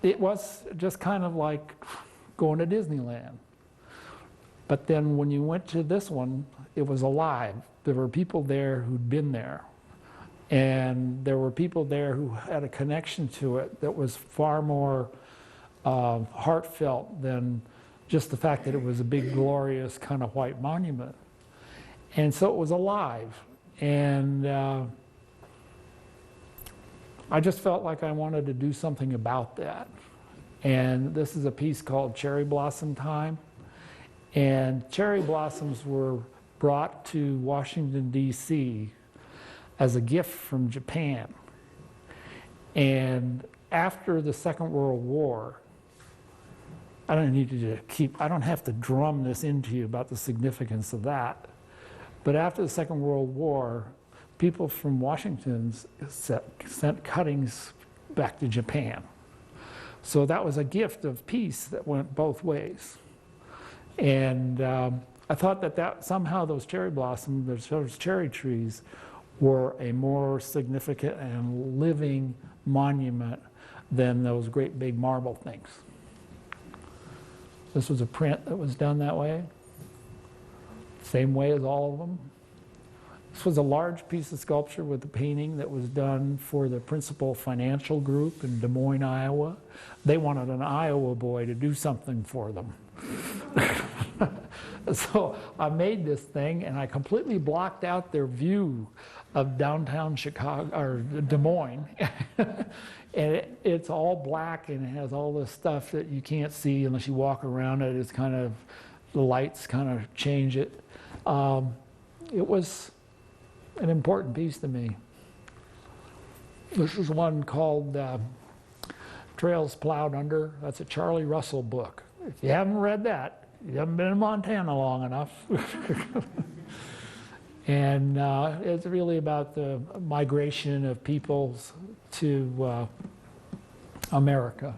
it was just kind of like going to Disneyland. But then when you went to this one, it was alive. There were people there who'd been there. And there were people there who had a connection to it that was far more heartfelt than just the fact that it was a big, glorious kind of white monument. And so it was alive. And I just felt like I wanted to do something about that. And this is a piece called Cherry Blossom Time. And cherry blossoms were brought to Washington, D.C. as a gift from Japan. And after the Second World War, I don't have to drum this into you about the significance of that. But after the Second World War, people from Washington sent cuttings back to Japan. So that was a gift of peace that went both ways. And I thought that somehow those cherry blossoms, those cherry trees, were a more significant and living monument than those great big marble things. This was a print that was done that way, same way as all of them. This was a large piece of sculpture with a painting that was done for the Principal Financial Group in Des Moines, Iowa. They wanted an Iowa boy to do something for them. So I made this thing and I completely blocked out their view of downtown Chicago, or Des Moines. And it's all black and it has all this stuff that you can't see unless you walk around it. It's kind of, the lights kind of change it. It was an important piece to me. This is one called Trails Plowed Under. That's a Charlie Russell book. If you haven't read that, you haven't been in Montana long enough. And it's really about the migration of peoples to America.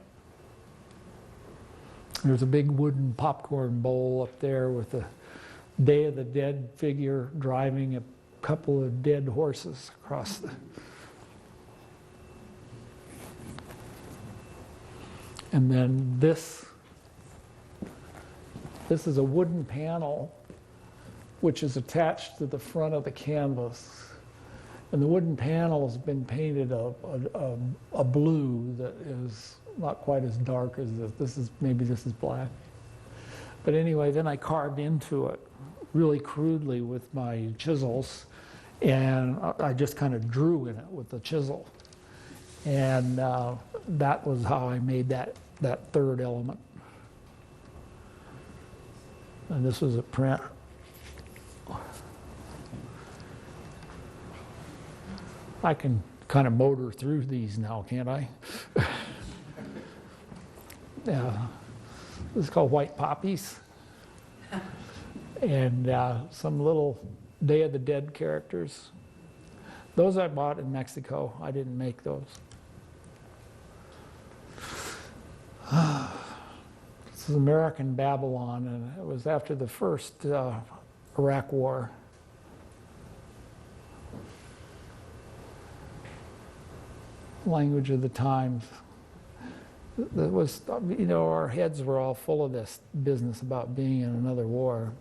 There's a big wooden popcorn bowl up there with a Day of the Dead figure driving a couple of dead horses across the... And then this is a wooden panel which is attached to the front of the canvas. And the wooden panel has been painted a blue that is not quite as dark as this. Maybe this is black. But anyway, then I carved into it really crudely with my chisels, and I just kind of drew in it with the chisel. And that was how I made that third element. And this was a print. I can kind of motor through these now, can't I? Yeah. This is called White Poppies. And some little Day of the Dead characters. Those I bought in Mexico. I didn't make those. This is American Babylon, and it was after the first Iraq War. Language of the times. It was, you know, our heads were all full of this business about being in another war.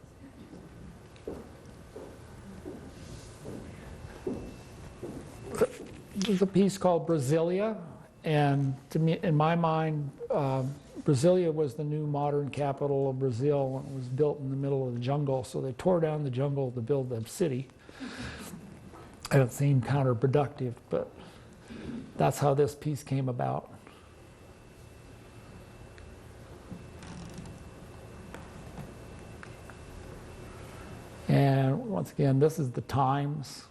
There's a piece called Brasilia, and to me, in my mind, Brasilia was the new modern capital of Brazil, and it was built in the middle of the jungle, so they tore down the jungle to build the city. And it seemed counterproductive, but that's how this piece came about. And once again, this is the Times.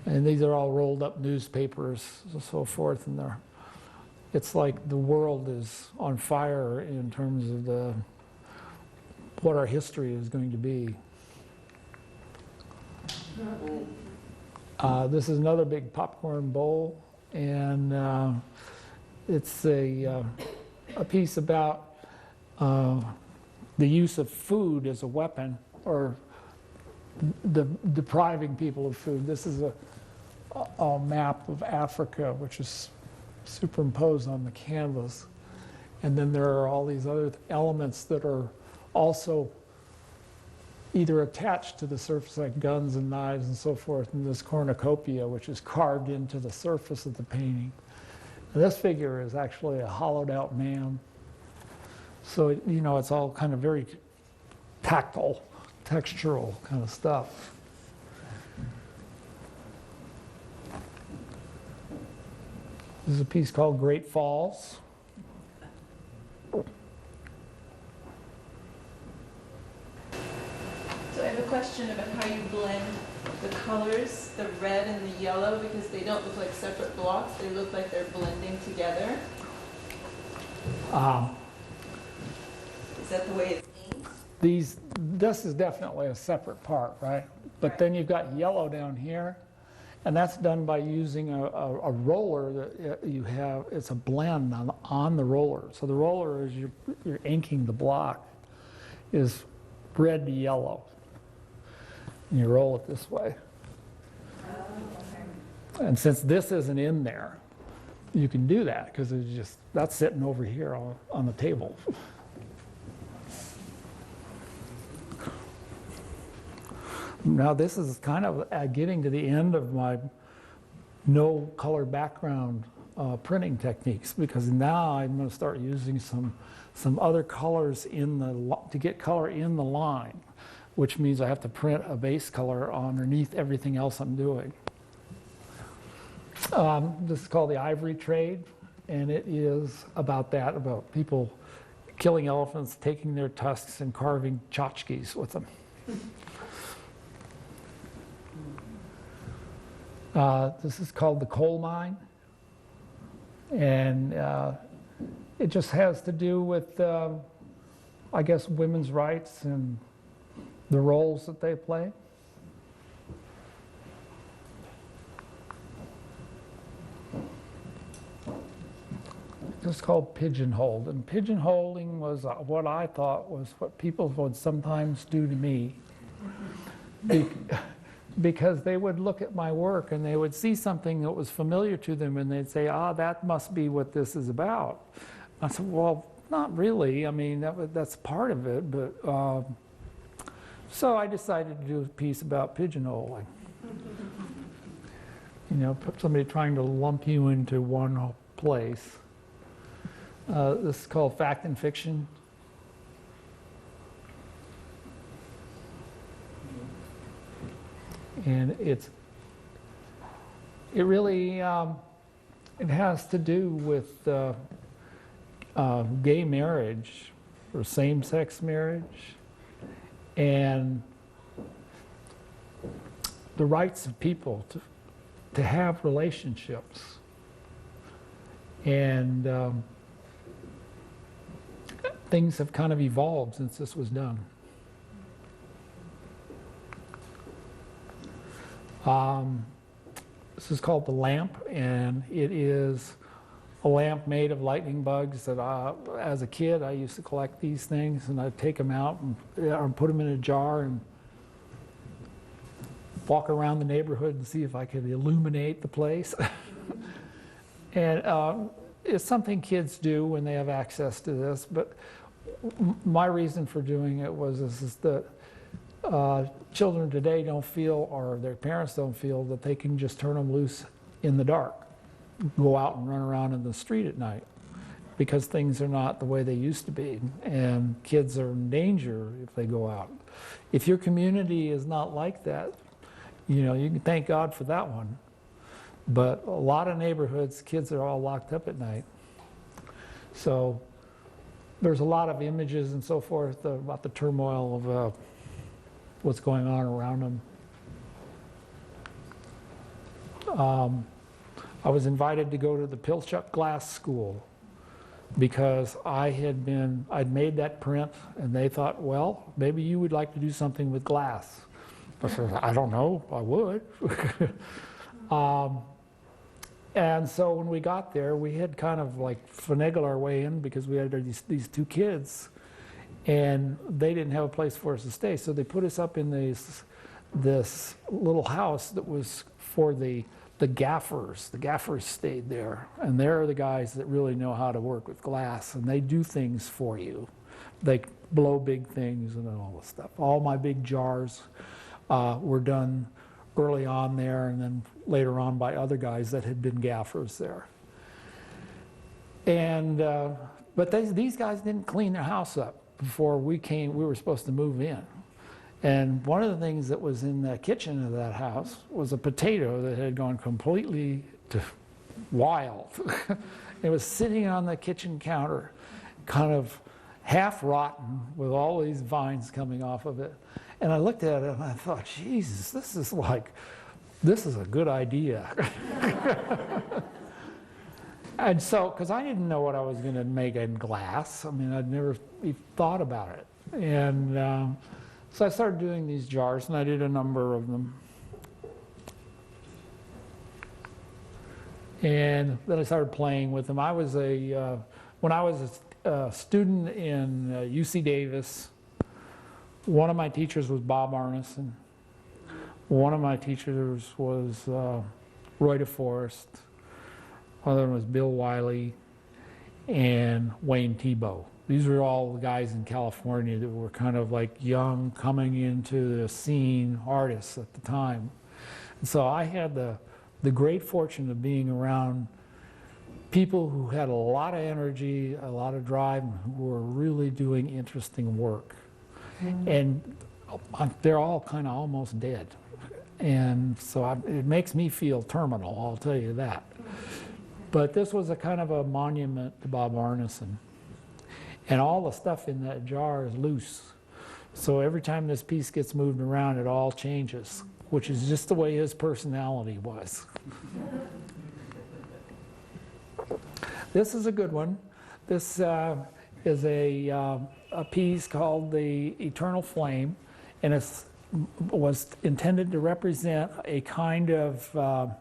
And these are all rolled up newspapers and so forth. And it's like the world is on fire in terms of what our history is going to be. This is another big popcorn bowl. And it's a piece about the use of food as a weapon, or depriving people of food. This is a map of Africa, which is superimposed on the canvas. And then there are all these other elements that are also either attached to the surface, like guns and knives and so forth, and this cornucopia, which is carved into the surface of the painting. And this figure is actually a hollowed out man. So, you know, it's all kind of very tactile, textural kind of stuff. This is a piece called Great Falls. So I have a question about how you blend the colors, the red and the yellow, because they don't look like separate blocks. They look like they're blending together. Is that the way it's inked? This is definitely a separate part, right? But then you've got yellow down here, and that's done by using a roller that you have. It's a blend on the roller. So the roller, as you're inking the block, is red to yellow. And you roll it this way. And since this isn't in there, you can do that because it's just, that's sitting over here on the table. Now this is kind of getting to the end of my no color background printing techniques, because now I'm going to start using some other colors to get color in the line, which means I have to print a base color underneath everything else I'm doing. This is called the Ivory Trade, and it is about that, about people killing elephants, taking their tusks, and carving tchotchkes with them. This is called the Coal Mine, and it just has to do with, I guess, women's rights and the roles that they play. It's called pigeonholed, and pigeonholing was what I thought was what people would sometimes do to me. Because they would look at my work and they would see something that was familiar to them and they'd say, that must be what this is about. I said, well, not really. I mean, that's part of it. But so I decided to do a piece about pigeonholing. You know, somebody trying to lump you into one place. This is called Fact and Fiction. And it really it has to do with gay marriage or same-sex marriage and the rights of people to have relationships. And things have kind of evolved since this was done. This is called the lamp, and it is a lamp made of lightning bugs that as a kid I used to collect these things, and I'd take them out and put them in a jar and walk around the neighborhood and see if I could illuminate the place. And it's something kids do when they have access to this, but my reason for doing it is that children today don't feel, or their parents don't feel, that they can just turn them loose in the dark, go out and run around in the street at night, because things are not the way they used to be, and kids are in danger if they go out. If your community is not like that, you know, you can thank God for that one. But a lot of neighborhoods, kids are all locked up at night. So there's a lot of images and so forth about the turmoil of what's going on around them. I was invited to go to the Pilchuck Glass School because I'd made that print, and they thought, well, maybe you would like to do something with glass. I said, I don't know, I would. And so when we got there, we had kind of like finagled our way in because we had these two kids, and they didn't have a place for us to stay. So they put us up in this little house that was for the gaffers. The gaffers stayed there, and they're the guys that really know how to work with glass, and they do things for you. They blow big things and all this stuff. All my big jars were done early on there, and then later on by other guys that had been gaffers there. And but these guys didn't clean their house up before we came. We were supposed to move in, and one of the things that was in the kitchen of that house was a potato that had gone completely wild. It was sitting on the kitchen counter, kind of half rotten with all these vines coming off of it. And I looked at it and I thought, Jesus, this is a good idea. And so, because I didn't know what I was going to make in glass. I mean, I'd never even thought about it. And so I started doing these jars, and I did a number of them. And then I started playing with them. When I was a student in UC Davis, one of my teachers was Bob Arneson. One of my teachers was Roy DeForest. Other one was Bill Wiley and Wayne Thiebaud. These were all the guys in California that were kind of like young, coming into the scene artists at the time. And so I had the great fortune of being around people who had a lot of energy, a lot of drive, and who were really doing interesting work. And they're all kind of almost dead. And so it makes me feel terminal, I'll tell you that. But this was a kind of a monument to Bob Arneson. And all the stuff in that jar is loose. So every time this piece gets moved around, it all changes, which is just the way his personality was. This is a good one. This is a piece called The Eternal Flame, and it was intended to represent a kind of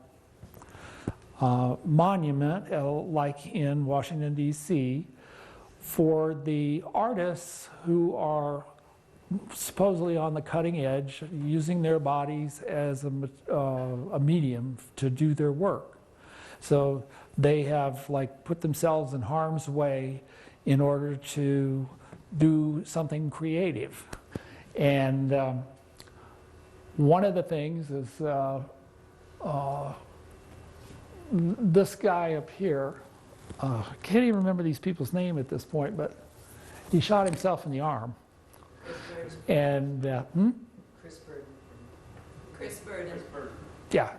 monument, like in Washington, D.C., for the artists who are supposedly on the cutting edge, using their bodies as a medium to do their work. So they have like put themselves in harm's way in order to do something creative. And one of the things is this guy up here. I can't even remember these people's name at this point, but he shot himself in the arm. And Chris Burden. yeah,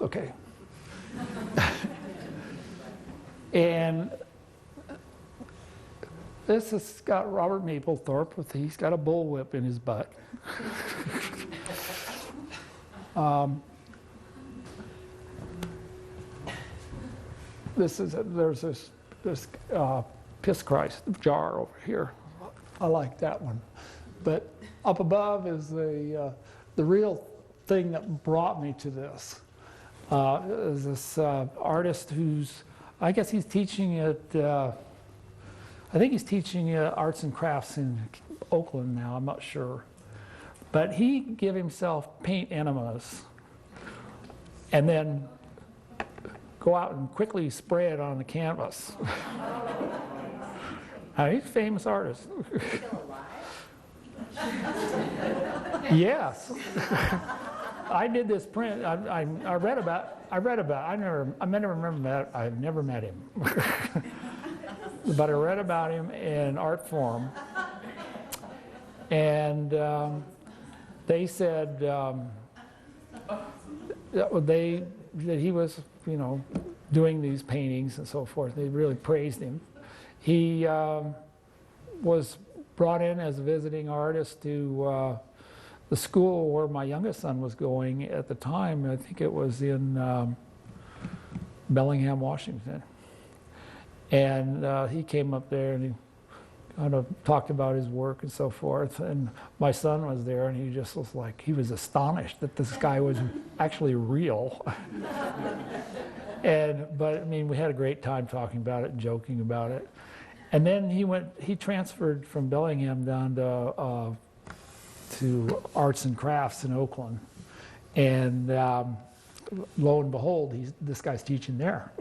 okay. And this has got Robert Mapplethorpe he's got a bullwhip in his butt. There's this Piss Christ jar over here. I like that one. But up above is the real thing that brought me to this. Is this artist who's, I guess he's teaching at, I think he's teaching arts and crafts in Oakland now, I'm not sure. But he gave himself paint enemas and then go out and quickly spray it on the canvas. He's a famous artist. Still alive? Yes. I did this print. I read about. I've never met him, but I read about him in art forum, and they said that he was, doing these paintings and so forth. They really praised him. He was brought in as a visiting artist to the school where my youngest son was going at the time. I think it was in Bellingham, Washington. And he came up there and he kind of talked about his work and so forth. And my son was there and he just was like, he was astonished that this guy was actually real. But I mean, we had a great time talking about it and joking about it. And then he transferred from Bellingham down to arts and crafts in Oakland. And lo and behold, this guy's teaching there.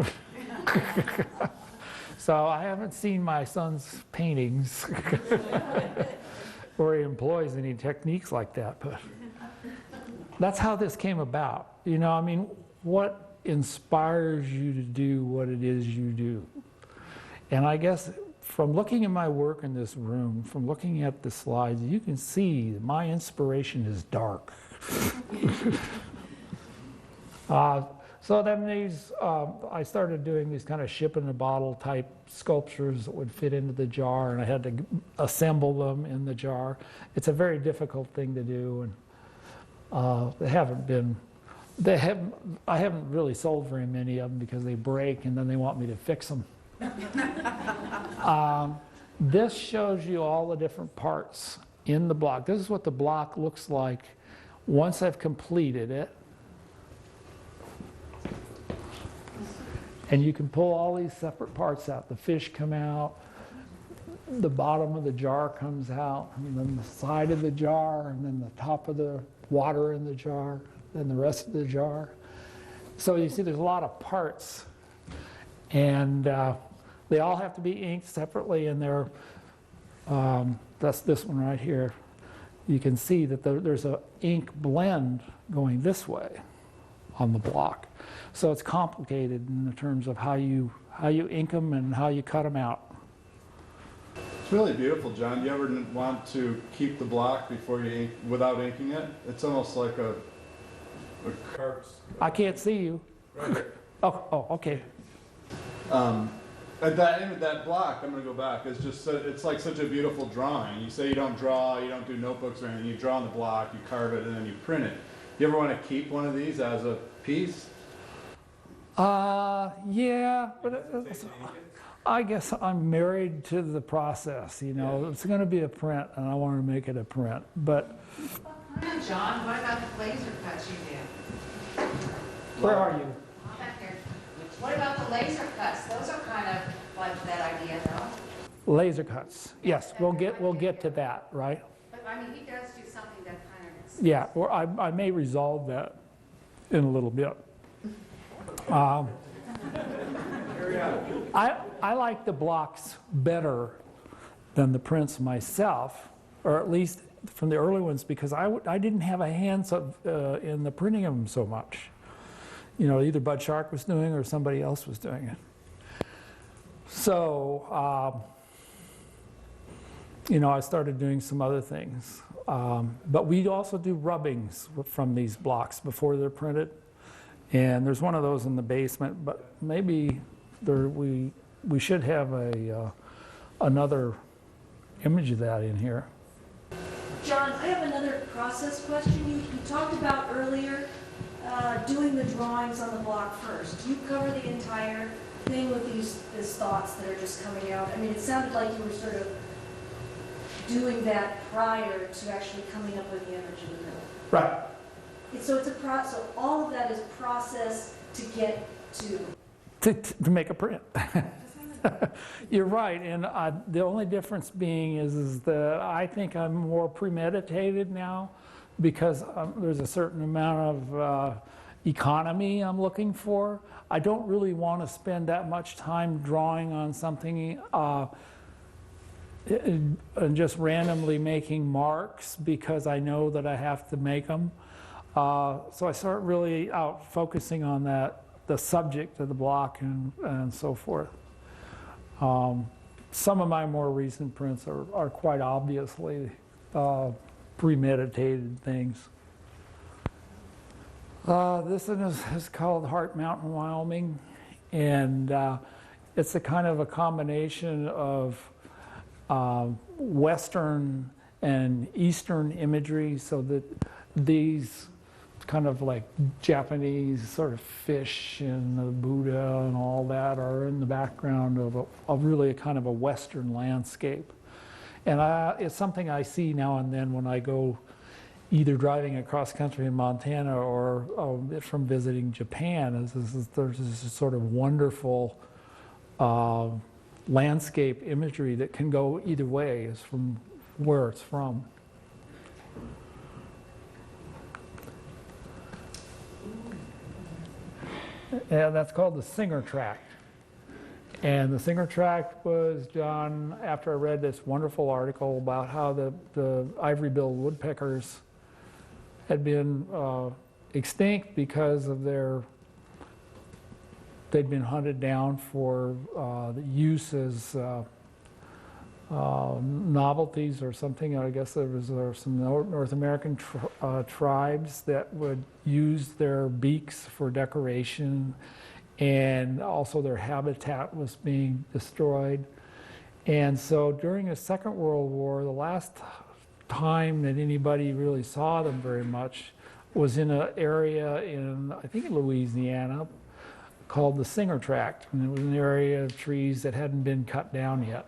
So I haven't seen my son's paintings where he employs any techniques like that, but that's how this came about. I mean, what inspires you to do what it is you do? And I guess from looking at my work in this room, from looking at the slides, you can see my inspiration is dark. So then I started doing these kind of ship-in-a-bottle type sculptures that would fit into the jar, and I had to assemble them in the jar. It's a very difficult thing to do, and I haven't really sold very many of them because they break, and then they want me to fix them. This shows you all the different parts in the block. This is what the block looks like once I've completed it. And you can pull all these separate parts out. The fish come out, the bottom of the jar comes out, and then the side of the jar, and then the top of the water in the jar, then the rest of the jar. So you see there's a lot of parts. And they all have to be inked separately, and that's this one right here. You can see that there's an ink blend going this way on the block. So it's complicated in terms of how you ink them and how you cut them out. It's really beautiful, John. Do you ever want to keep the block before you ink, without inking it? It's almost like a carved. I can't see you. Right here. Oh, okay. That block, I'm going to go back, is just, it's like such a beautiful drawing. You say you don't draw, you don't do notebooks or anything, you draw on the block, you carve it, and then you print it. You ever want to keep one of these as a piece? Yeah, but I guess I'm married to the process, It's going to be a print, and I want to make it a print, but... John, what about the laser cuts you did? Where are you? I'm back there. What about the laser cuts? Those are kind of like that idea, though. Laser cuts. Yes, we'll get to that, right? But I mean, he does do something that kind of is. Yeah, or I may resolve that in a little bit. I like the blocks better than the prints myself, or at least from the early ones, because I didn't have a hand in the printing of them so much. Either Bud Shark was doing or somebody else was doing it. So, I started doing some other things. But we also do rubbings from these blocks before they're printed. And there's one of those in the basement, but maybe we should have another image of that in here. John, I have another process question. You talked about earlier doing the drawings on the block first. Do you cover the entire thing with these thoughts that are just coming out? I mean, it sounded like you were sort of doing that prior to actually coming up with the image in the middle. Right. So it's so all of that is processed to get to. To make a print. You're right, and the only difference being is that I think I'm more premeditated now because there's a certain amount of economy I'm looking for. I don't really want to spend that much time drawing on something and just randomly making marks because I know that I have to make them. So I start really out focusing on the subject of the block and so forth. Some of my more recent prints are quite obviously premeditated things. This one is called Heart Mountain, Wyoming, and it's a kind of a combination of Western and Eastern imagery, so that these kind of like Japanese sort of fish and the Buddha and all that are in the background of really a kind of a Western landscape. And it's something I see now and then when I go either driving across country in Montana or from visiting Japan. There's this sort of wonderful landscape imagery that can go either way, is from where it's from. And that's called the Singer Tract. And the Singer Tract was done after I read this wonderful article about how the ivory-billed woodpeckers had been extinct because of they'd been hunted down for the use as novelties or something. I guess there was some North American tribes that would use their beaks for decoration, and also their habitat was being destroyed. And so during the Second World War, the last time that anybody really saw them very much was in an area in, I think, Louisiana, called the Singer Tract, and it was an area of trees that hadn't been cut down yet.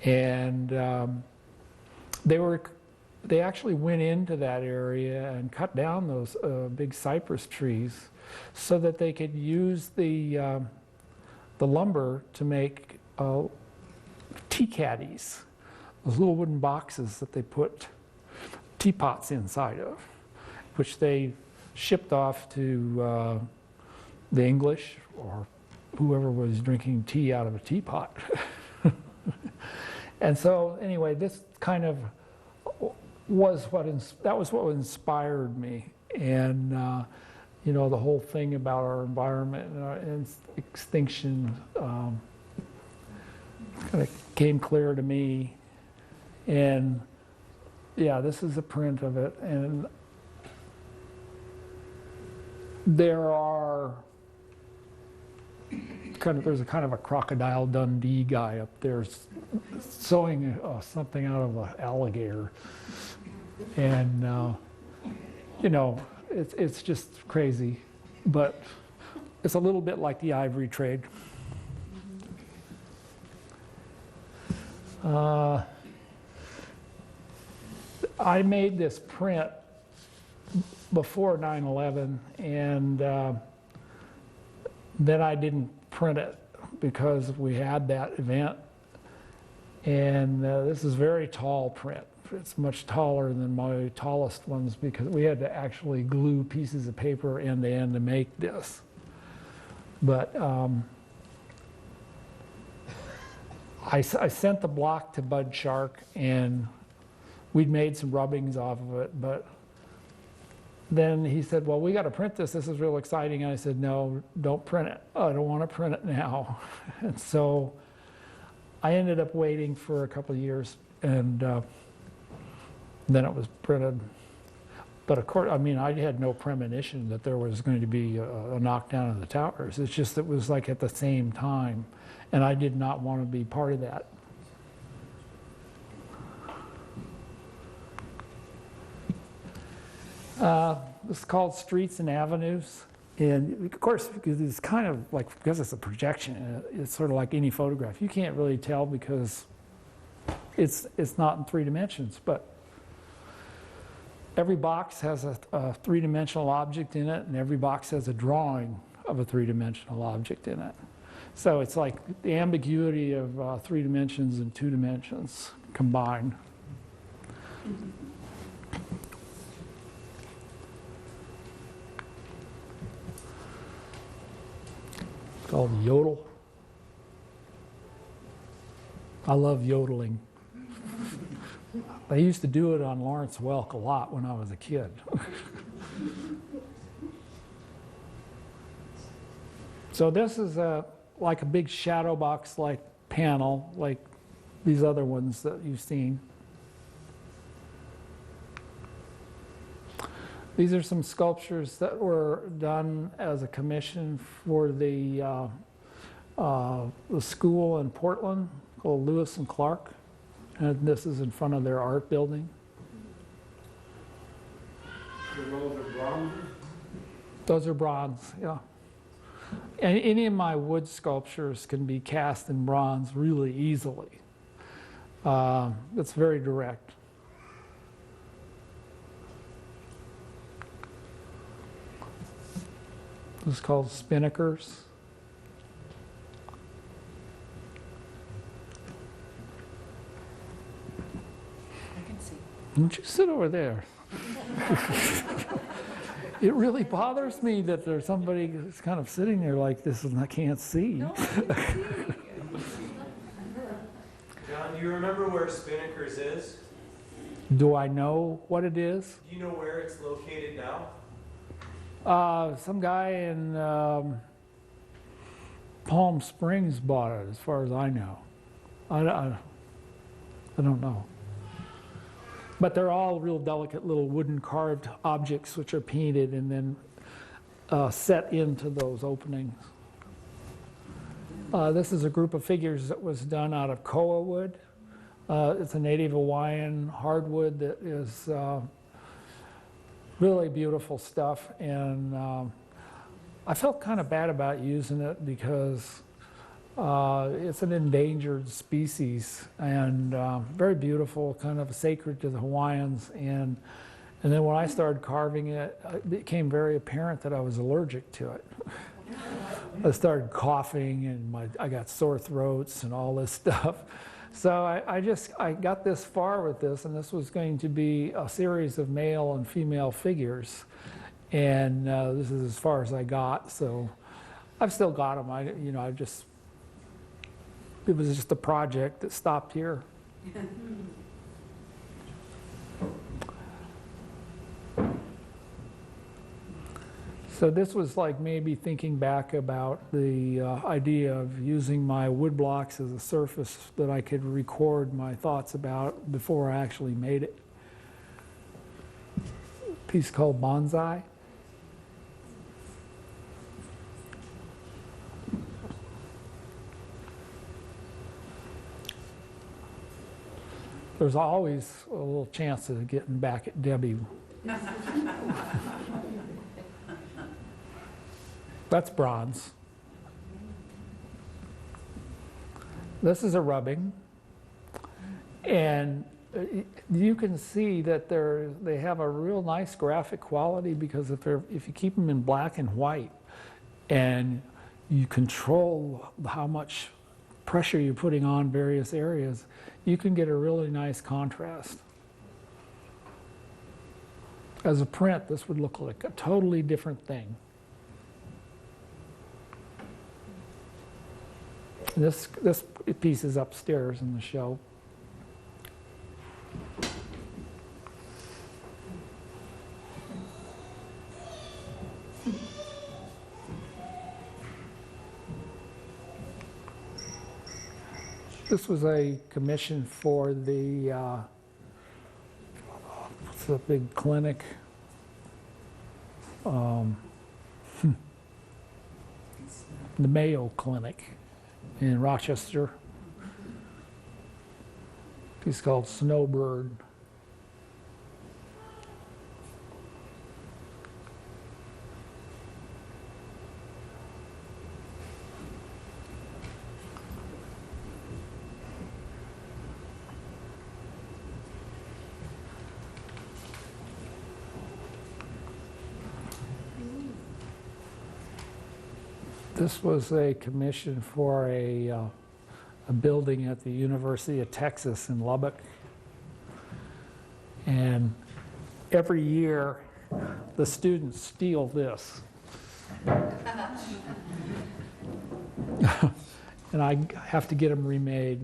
And they actually went into that area and cut down those big cypress trees so that they could use the lumber to make tea caddies, those little wooden boxes that they put teapots inside of, which they shipped off to the English or whoever was drinking tea out of a teapot. And so anyway, this kind of was what inspired me, and you know, the whole thing about our environment and extinction kind of came clear to me. And yeah, this is a print of it, and there's a kind of a Crocodile Dundee guy up there sewing something out of an alligator, and you know, it's just crazy, but it's a little bit like the ivory trade. I made this print before 9/11, and then I didn't print it because we had that event. And this is a very tall print. It's much taller than my tallest ones because we had to actually glue pieces of paper end to end to make this. But I sent the block to Bud Shark, and we'd made some rubbings off of it, but then he said, well, we got to print this. This is real exciting. And I said, no, don't print it. I don't want to print it now. And so I ended up waiting for a couple of years, and then it was printed. But of course, I mean, I had no premonition that there was going to be a knockdown of the towers. It's just it was like at the same time, and I did not want to be part of that. It's called Streets and Avenues, and of course, because it's kind of like, because it's a projection, it's sort of like any photograph. You can't really tell because it's not in 3 dimensions. But Every box has a three-dimensional object in it, and every box has a drawing of a three-dimensional object in it. So it's like the ambiguity of 3 dimensions and 2 dimensions combined. It's called Yodel. I love yodeling. I used to do it on Lawrence Welk a lot when I was a kid. So this is like a big shadow box-like panel, like these other ones that you've seen. These are some sculptures that were done as a commission for the school in Portland called Lewis and Clark. And this is in front of their art building. Those are bronze? Those are bronze, yeah. And any of my wood sculptures can be cast in bronze really easily. It's very direct. This is called spinnakers. Don't you sit over there? It really bothers me that there's somebody who's kind of sitting there like this and I can't see. No, I can see. John, do you remember where Spinnakers is? Do I know what it is? Do you know where it's located now? Some guy in Palm Springs bought it, as far as I know. I don't know. But they're all real delicate little wooden carved objects which are painted and then set into those openings. This is a group of figures that was done out of koa wood. It's a native Hawaiian hardwood that is really beautiful stuff. And I felt kind of bad about using it because it's an endangered species and very beautiful, kind of sacred to the Hawaiians. And then when I started carving it, it became very apparent that I was allergic to it. I started coughing and I got sore throats and all this stuff. So I got this far with this, and this was going to be a series of male and female figures. And this is as far as I got. So I've still got them. It was just a project that stopped here. So this was like maybe thinking back about the idea of using my wood blocks as a surface that I could record my thoughts about before I actually made it. A piece called Bonsai. There's always a little chance of getting back at Debbie. That's bronze. This is a rubbing. And you can see that they have a real nice graphic quality because if you keep them in black and white and you control how much pressure you're putting on various areas, you can get a really nice contrast. As a print, this would look like a totally different thing. This piece is upstairs in the show. This was a commission for the it's a big clinic. The Mayo Clinic in Rochester. Piece called Snowbird. This was a commission for a building at the University of Texas in Lubbock. And every year, the students steal this. And I have to get them remade.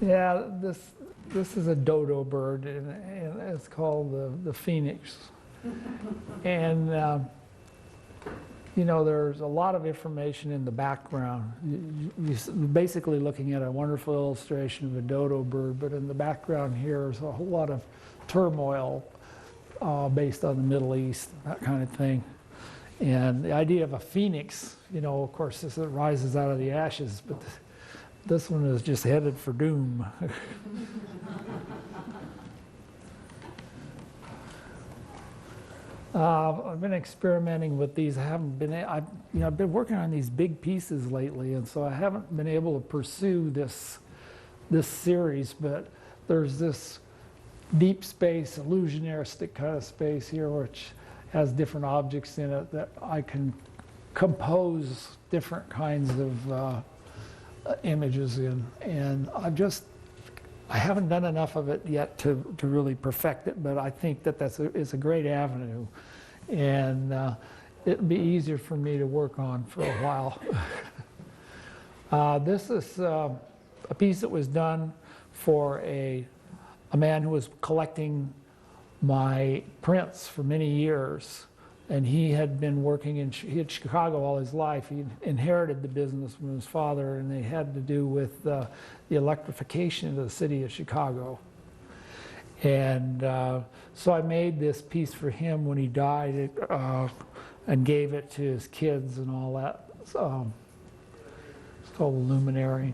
Yeah, this is a dodo bird, and it's called the phoenix. And you know, there's a lot of information in the background. You're basically looking at a wonderful illustration of a dodo bird, but in the background here is a whole lot of turmoil based on the Middle East, that kind of thing. And the idea of a phoenix, you know, of course, this rises out of the ashes, but this one is just headed for doom. I've been experimenting with these. I've been working on these big pieces lately, and so I haven't been able to pursue this series. But there's this deep space, illusionistic kind of space here, which has different objects in it that I can compose different kinds of images in. And I haven't done enough of it yet to really perfect it, but I think that it's a great avenue. And it'll be easier for me to work on for a while. This is a piece that was done for a man who was collecting my prints for many years. And he had been working in Chicago all his life. He inherited the business from his father, and they had to do with the electrification of the city of Chicago. And so I made this piece for him when he died, and gave it to his kids and all that. It's called a luminary.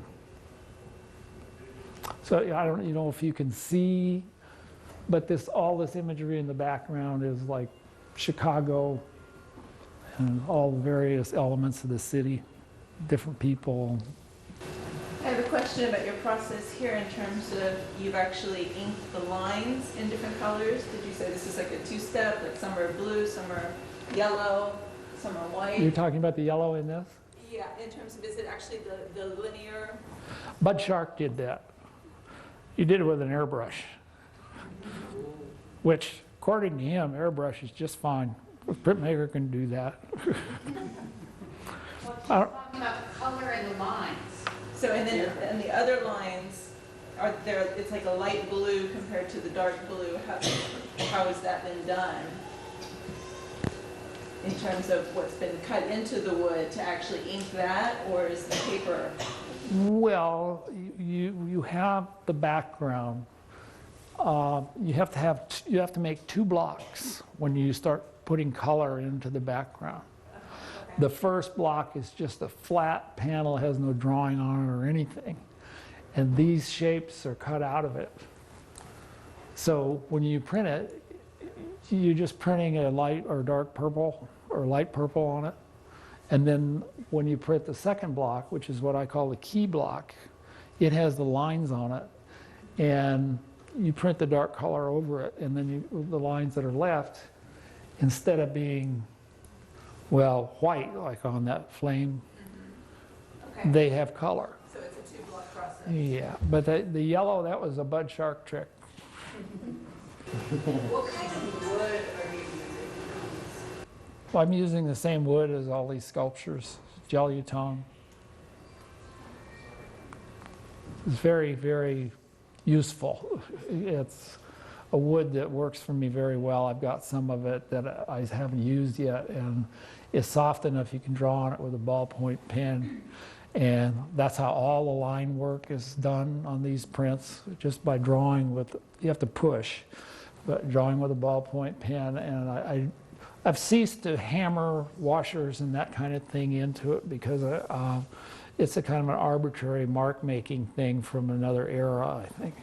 So I don't know if you can see, but all this imagery in the background is like Chicago and all the various elements of the city, different people. I have a question about your process here in terms of you've actually inked the lines in different colors. Did you say this is like a two-step, like some are blue, some are yellow, some are white? You're talking about the yellow in this? Yeah, in terms of, is it actually the linear? Bud Shark did that. He did it with an airbrush, which, according to him, airbrush is just fine. A printmaker can do that. Well, she's talking about the color and the lines. So, and then and the other lines are there, it's like a light blue compared to the dark blue. How has that been done? In terms of what's been cut into the wood to actually ink that, or is the paper? Well, you have the background. You have to make two blocks when you start putting color into the background. Okay. The first block is just a flat panel, has no drawing on it or anything. And these shapes are cut out of it. So when you print it, you're just printing a light or dark purple or light purple on it. And then when you print the second block, which is what I call the key block, it has the lines on it. And you print the dark color over it, and then the lines that are left, instead of being, well, white, like on that flame, Okay. they have color. So it's a two-block process. Yeah, but the yellow, that was a Bud Shark trick. What kind of wood are you using? Well, I'm using the same wood as all these sculptures, Gelutone. It's very, very useful. It's a wood that works for me very well. I've got some of it that I haven't used yet, and it's soft enough you can draw on it with a ballpoint pen. And that's how all the line work is done on these prints, just by drawing with, you have to push, but drawing with a ballpoint pen. And I've ceased to hammer washers and that kind of thing into it because it's a kind of an arbitrary mark-making thing from another era, I think.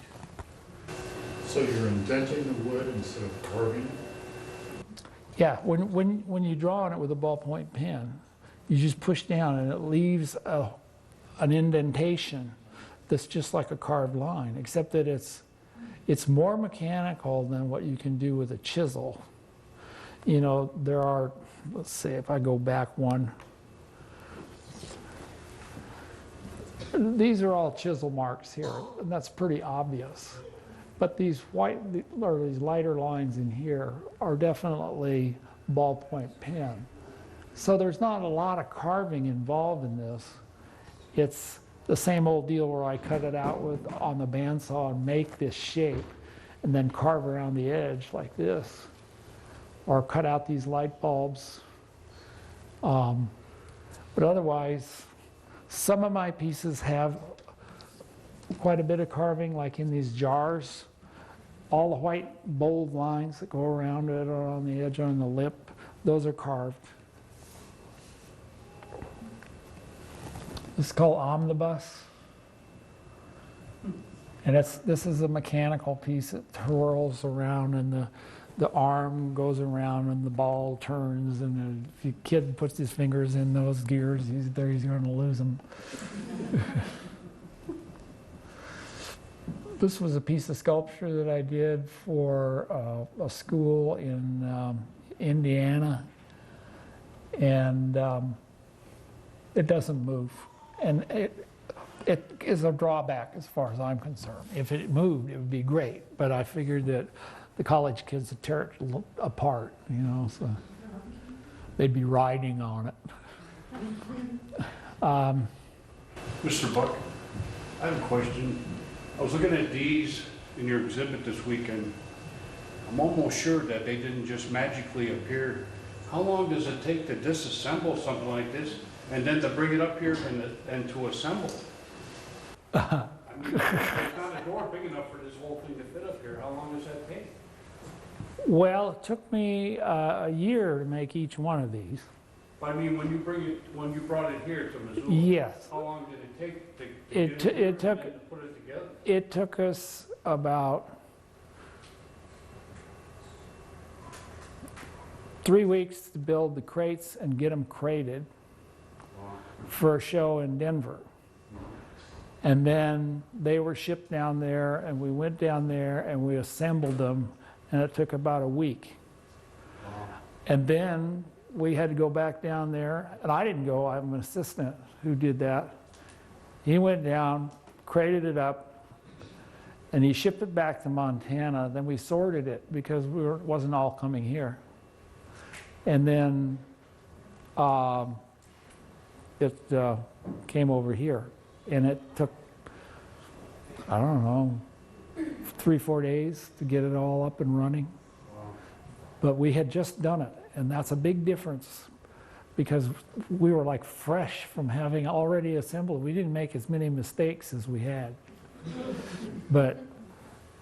So you're indenting the wood instead of carving it? Yeah, when you draw on it with a ballpoint pen, you just push down and it leaves an indentation that's just like a carved line, except that it's more mechanical than what you can do with a chisel. You know, there are, let's see if I go back one. These are all chisel marks here, and that's pretty obvious. But these white, or these lighter lines in here are definitely ballpoint pen. So there's not a lot of carving involved in this. It's the same old deal where I cut it out with on the bandsaw and make this shape and then carve around the edge like this. Or cut out these light bulbs. But otherwise, some of my pieces have quite a bit of carving, like in these jars. All the white bold lines that go around it or on the edge on the lip, those are carved. This is called Omnibus. And this is a mechanical piece that twirls around, and the arm goes around and the ball turns, and if your kid puts his fingers in those gears, he's going to lose them. This was a piece of sculpture that I did for a school in Indiana, and it doesn't move. And it is a drawback as far as I'm concerned. If it moved, it would be great, but I figured that the college kids would tear it apart, you know, so they'd be riding on it. Mr. Buck, I have a question. I was looking at these in your exhibit this weekend. I'm almost sure that they didn't just magically appear. How long does it take to disassemble something like this and then to bring it up here and to assemble? I mean, there's not a door big enough for this whole thing to fit up here. How long does that take? Well, it took me a year to make each one of these. I mean, when you brought it here to Missoula, Yes. how long did it take to It get it took- and to put it together? It took us about 3 weeks to build the crates and get them crated for a show in Denver. And then they were shipped down there, and we went down there and we assembled them, and it took about a week. And then we had to go back down there, and I didn't go, I'm an assistant who did that. He went down, crated it up, and he shipped it back to Montana. Then we sorted it because it wasn't all coming here. And then it came over here. And it took, I don't know, 3-4 days to get it all up and running. But we had just done it, and that's a big difference because we were like fresh from having already assembled. We didn't make as many mistakes as we had. But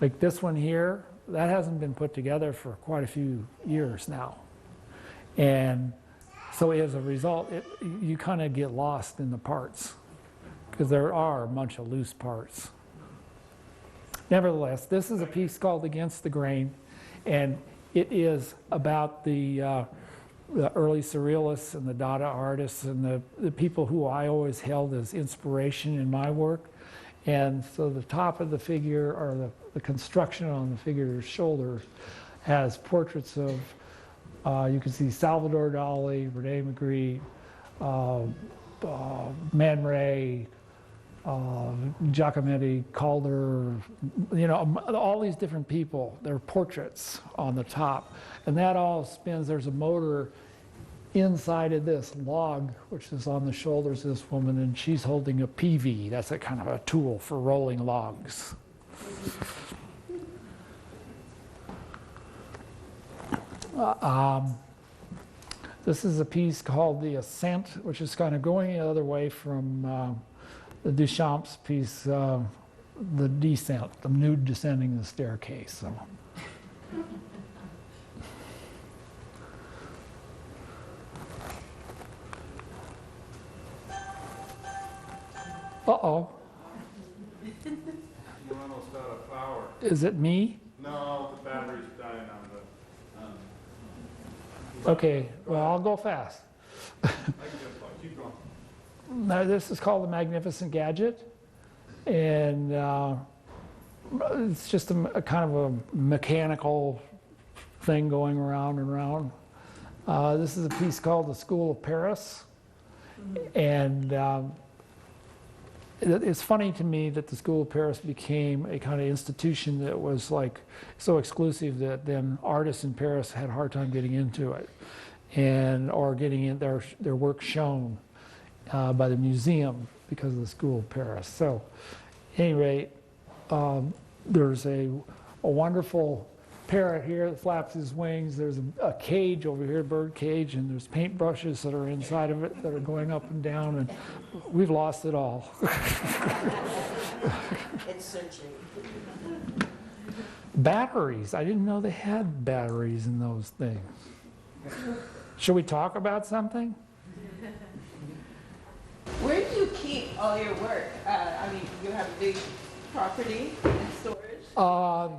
like this one here, that hasn't been put together for quite a few years now. And so as a result, you kind of get lost in the parts because there are a bunch of loose parts. Nevertheless, this is a piece called Against the Grain, and it is about the early surrealists and the Dada artists and the people who I always held as inspiration in my work. And so the top of the figure, or the construction on the figure's shoulders, has portraits of, you can see Salvador Dali, Rene Magritte, Man Ray, Giacometti, Calder, you know, all these different people. They're portraits on the top. And that all spins. There's a motor inside of this log, which is on the shoulders of this woman, and she's holding a PV. That's a kind of a tool for rolling logs. This is a piece called The Ascent, which is kind of going the other way from the Duchamp's piece, The Descent, the nude descending the staircase. So. Uh-oh. You're almost out of power. Is it me? No, the battery's dying on Okay, well, I'll go fast. keep going. Now, this is called the Magnificent Gadget, and it's just a kind of a mechanical thing going around and around. This is a piece called The School of Paris. And it's funny to me that the School of Paris became a kind of institution that was like so exclusive that then artists in Paris had a hard time getting into it or getting in their work shown by the museum because of the School of Paris. So at any rate, there's a wonderful parrot here that flaps his wings. There's a cage over here, a bird cage, and there's paintbrushes that are inside of it that are going up and down, and we've lost it all. It's searching. Batteries. I didn't know they had batteries in those things. Should we talk about something? Where do you keep all your work? I mean, you have a big property and storage.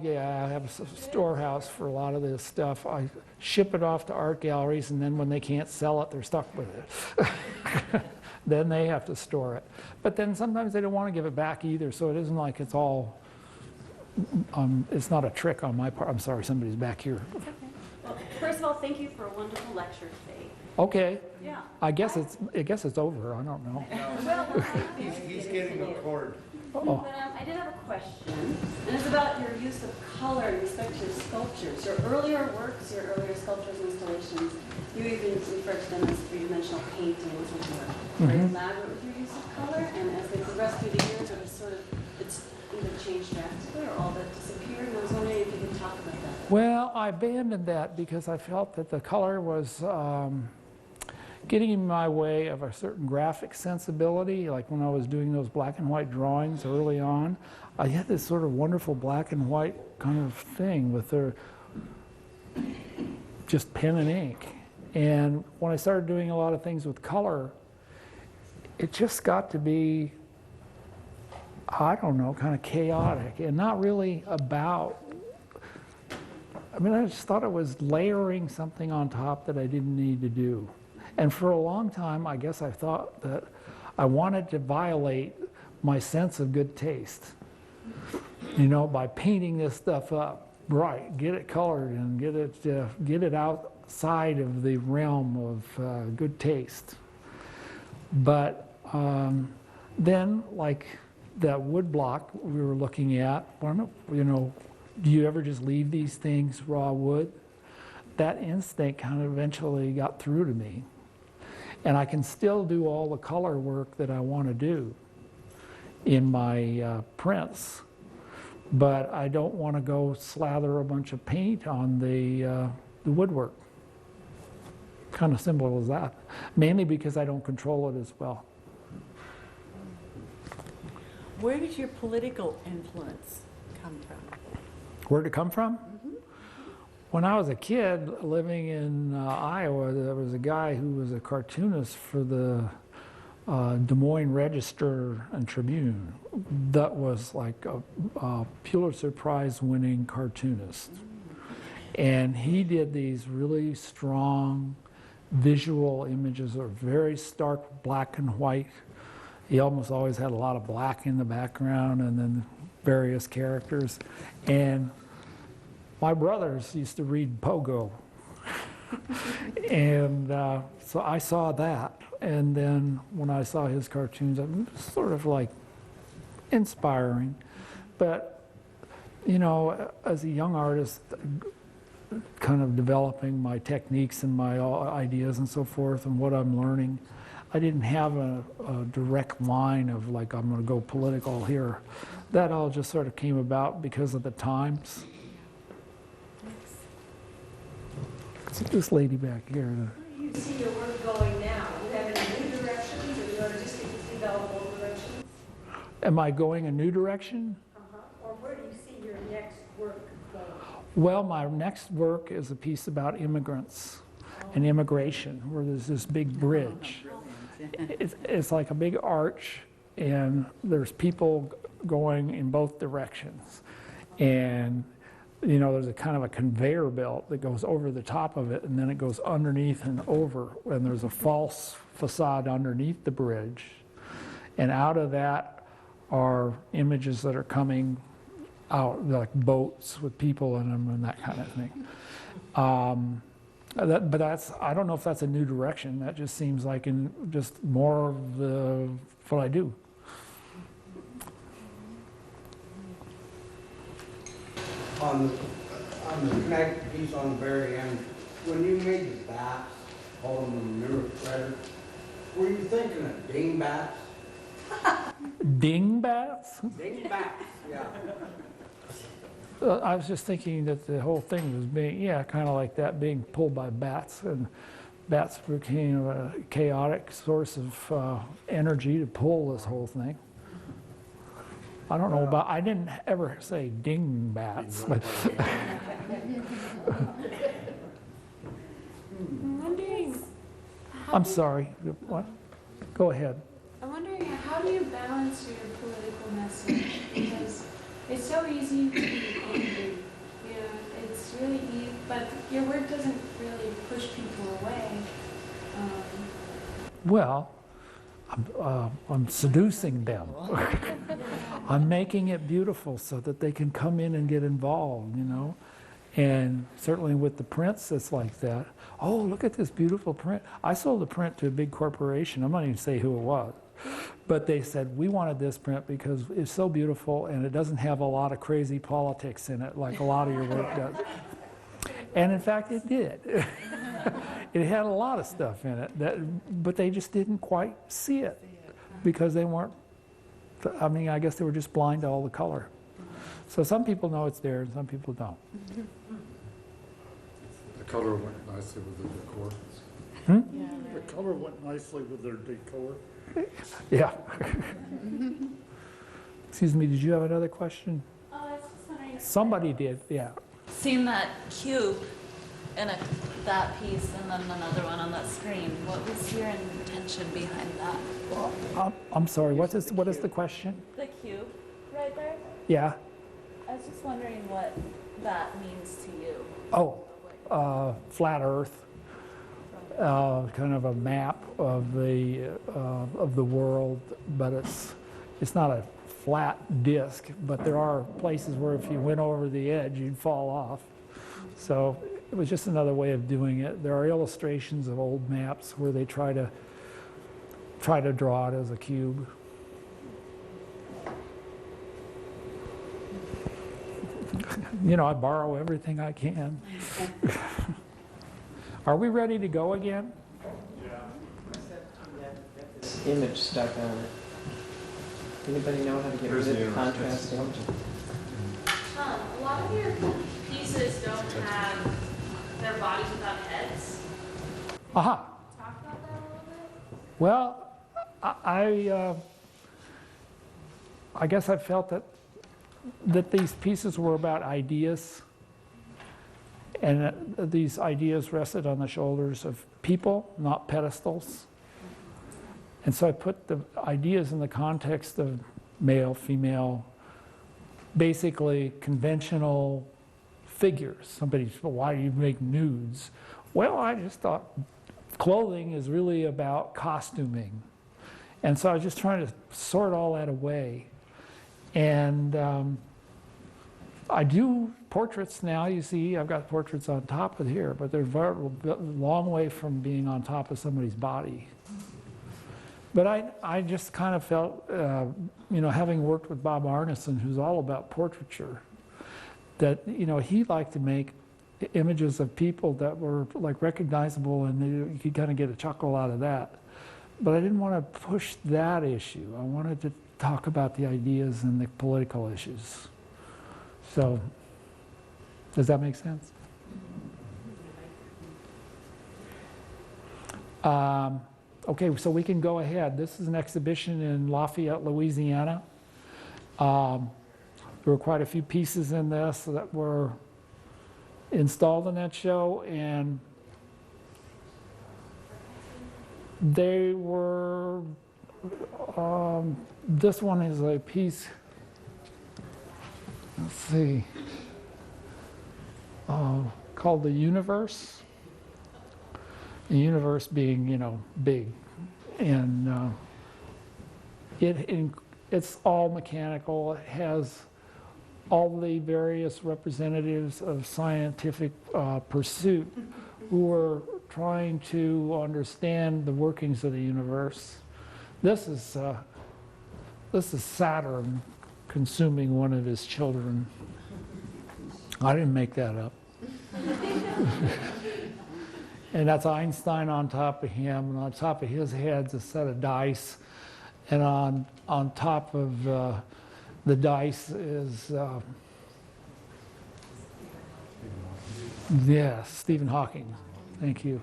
Yeah, I have a storehouse for a lot of this stuff. I ship it off to art galleries, and then when they can't sell it, they're stuck with it. Then they have to store it. But then sometimes they don't want to give it back either, so it isn't like it's all, it's not a trick on my part. I'm sorry, somebody's back here. Well, first of all, thank you for a wonderful lecture today. Okay. Yeah. I guess it's over. I don't know. Well, He's getting a cord. Oh. But I did have a question, and it's about your use of color in respect to your sculptures. Your earlier works, your earlier sculptures and installations, you even referred to them as three-dimensional paintings, which were very elaborate with your use of color. And as they progressed through the years, it's either changed drastically or all that disappeared. And I was wondering if you could talk about that. Well, I abandoned that because I felt that the color was getting in my way of a certain graphic sensibility. Like when I was doing those black and white drawings early on, I had this sort of wonderful black and white kind of thing with just pen and ink. And when I started doing a lot of things with color, it just got to be, I don't know, kind of chaotic and not really about, I mean, I just thought it was layering something on top that I didn't need to do. And for a long time, I guess I thought that I wanted to violate my sense of good taste, you know, by painting this stuff up bright, get it colored and get it outside of the realm of good taste. But then, like that wood block we were looking at, you know, do you ever just leave these things raw wood? That instinct kind of eventually got through to me. And I can still do all the color work that I want to do in my prints, but I don't want to go slather a bunch of paint on the woodwork. Kind of simple as that. Mainly because I don't control it as well. Where did your political influence come from? Where'd it come from? When I was a kid living in Iowa, there was a guy who was a cartoonist for the Des Moines Register and Tribune that was like a Pulitzer Prize winning cartoonist. And he did these really strong visual images that were very stark black and white. He almost always had a lot of black in the background and then various characters. And my brothers used to read Pogo. And so I saw that. And then when I saw his cartoons, it was sort of like inspiring. But, you know, as a young artist, kind of developing my techniques and my ideas and so forth and what I'm learning, I didn't have a direct line of like, I'm going to go political here. That all just sort of came about because of the times. This lady back here. Where do you see your work going now? Do you have any new directions, or you artistic develop old directions? Am I going a new direction? Or where do you see your next work going? Well, my next work is a piece about immigrants and immigration, where there's this big bridge. It's like a big arch, and there's people going in both directions. And you know, there's a kind of a conveyor belt that goes over the top of it, and then it goes underneath and over, and there's a false facade underneath the bridge. And out of that are images that are coming out, like boats with people in them and that kind of thing. But that's, I don't know if that's a new direction. That just seems like just more of what I do. On the connect piece on the very end, when you made the bats, call them the mirror thread, were you thinking of dingbats? Dingbats? Dingbats, yeah. I was just thinking that the whole thing was being, yeah, kind of like that, being pulled by bats, and bats became a chaotic source of energy to pull this whole thing. I don't know about, I didn't ever say dingbats, but I'm wondering, I'm sorry, what? Go ahead. I'm wondering how do you balance your political message? Because it's so easy to be angry. You know, it's really easy, but your work doesn't really push people away. Well, I'm seducing them. I'm making it beautiful so that they can come in and get involved, you know. And certainly with the prints, it's like that. Oh, look at this beautiful print. I sold a print to a big corporation. I'm not even say who it was. But they said, we wanted this print because it's so beautiful and it doesn't have a lot of crazy politics in it like a lot of your work does. And in fact, it did. It had a lot of stuff in it, but they just didn't quite see it because they weren't, I mean, I guess they were just blind to all the color. So some people know it's there and some people don't. The color went nicely with the decor. Hmm? The color went nicely with their decor. Yeah. Excuse me, did you have another question? I was just wondering. Somebody did, yeah. Seen that cube in that piece and then another one on that screen. What was your intention behind that? I'm sorry, what is the question? The cube right there? Yeah. I was just wondering what that means to you. Oh, flat Earth. Kind of a map of the world, but it's not a flat disc. But there are places where if you went over the edge, you'd fall off. So it was just another way of doing it. There are illustrations of old maps where they try to draw it as a cube. You know, I borrow everything I can. Are we ready to go again? This image stuck on it. Anybody know how to get rid of the contrast image? A lot of your pieces don't have their bodies without heads. Aha. Talk about that a little bit. Well, I guess I felt that these pieces were about ideas, and these ideas rested on the shoulders of people, not pedestals. And so I put the ideas in the context of male, female, basically conventional figures. Somebody said, well, why do you make nudes? Well, I just thought clothing is really about costuming. And so I was just trying to sort all that away. And I do portraits now. You see, I've got portraits on top of here, but they're a long way from being on top of somebody's body. But I just kind of felt, you know, having worked with Bob Arneson, who's all about portraiture, that, you know, he liked to make images of people that were like recognizable, and you could kind of get a chuckle out of that. But I didn't want to push that issue. I wanted to talk about the ideas and the political issues. So, does that make sense? Okay, so we can go ahead. This is an exhibition in Lafayette, Louisiana. There were quite a few pieces in this that were installed in that show, and they were, this one is a piece, let's see, called The Universe. The universe being, you know, big. And it's all mechanical. It has all the various representatives of scientific pursuit who were trying to understand the workings of the universe. This is Saturn consuming one of his children. I didn't make that up. And that's Einstein on top of him, and on top of his head's a set of dice, and on top of the dice is Stephen Hawking. Thank you.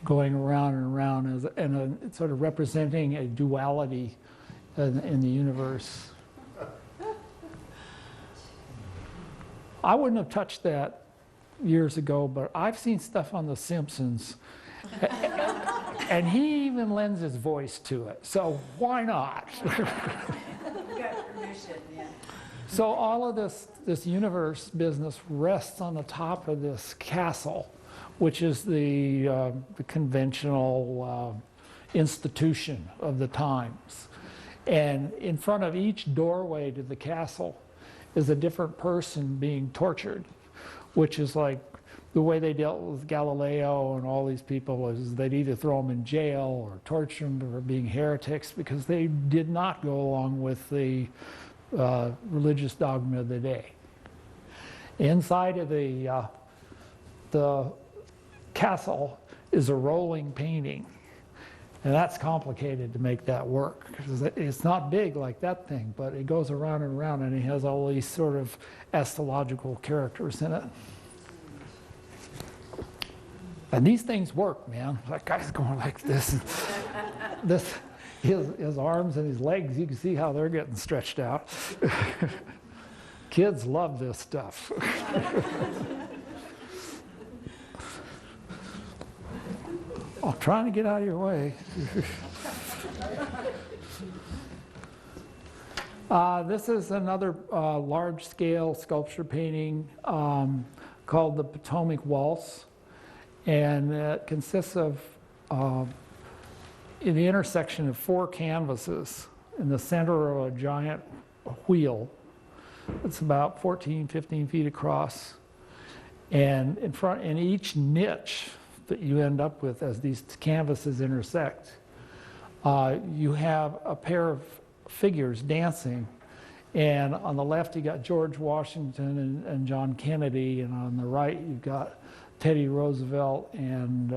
Going around and around and sort of representing a duality in the universe. I wouldn't have touched that years ago, but I've seen stuff on The Simpsons, and he even lends his voice to it. So why not? Got permission, yeah. So all of this universe business rests on the top of this castle, which is the conventional institution of the times. And in front of each doorway to the castle is a different person being tortured, which is like the way they dealt with Galileo and all these people is they'd either throw them in jail or torture them for being heretics because they did not go along with the religious dogma of the day. Inside of the castle is a rolling painting, and that's complicated to make that work because it's not big like that thing, but it goes around and around, and it has all these sort of astrological characters in it. And these things work, man. That guy's going like this. His arms and his legs, you can see how they're getting stretched out. Kids love this stuff. I'm trying to get out of your way. This is another large-scale sculpture painting called the Potomac Waltz. And it consists of in the intersection of 4 canvases in the center of a giant wheel. It's about 14, 15 feet across. And in each niche that you end up with as these canvases intersect, you have a pair of figures dancing. And on the left, you got George Washington and John Kennedy, and on the right, you've got Teddy Roosevelt and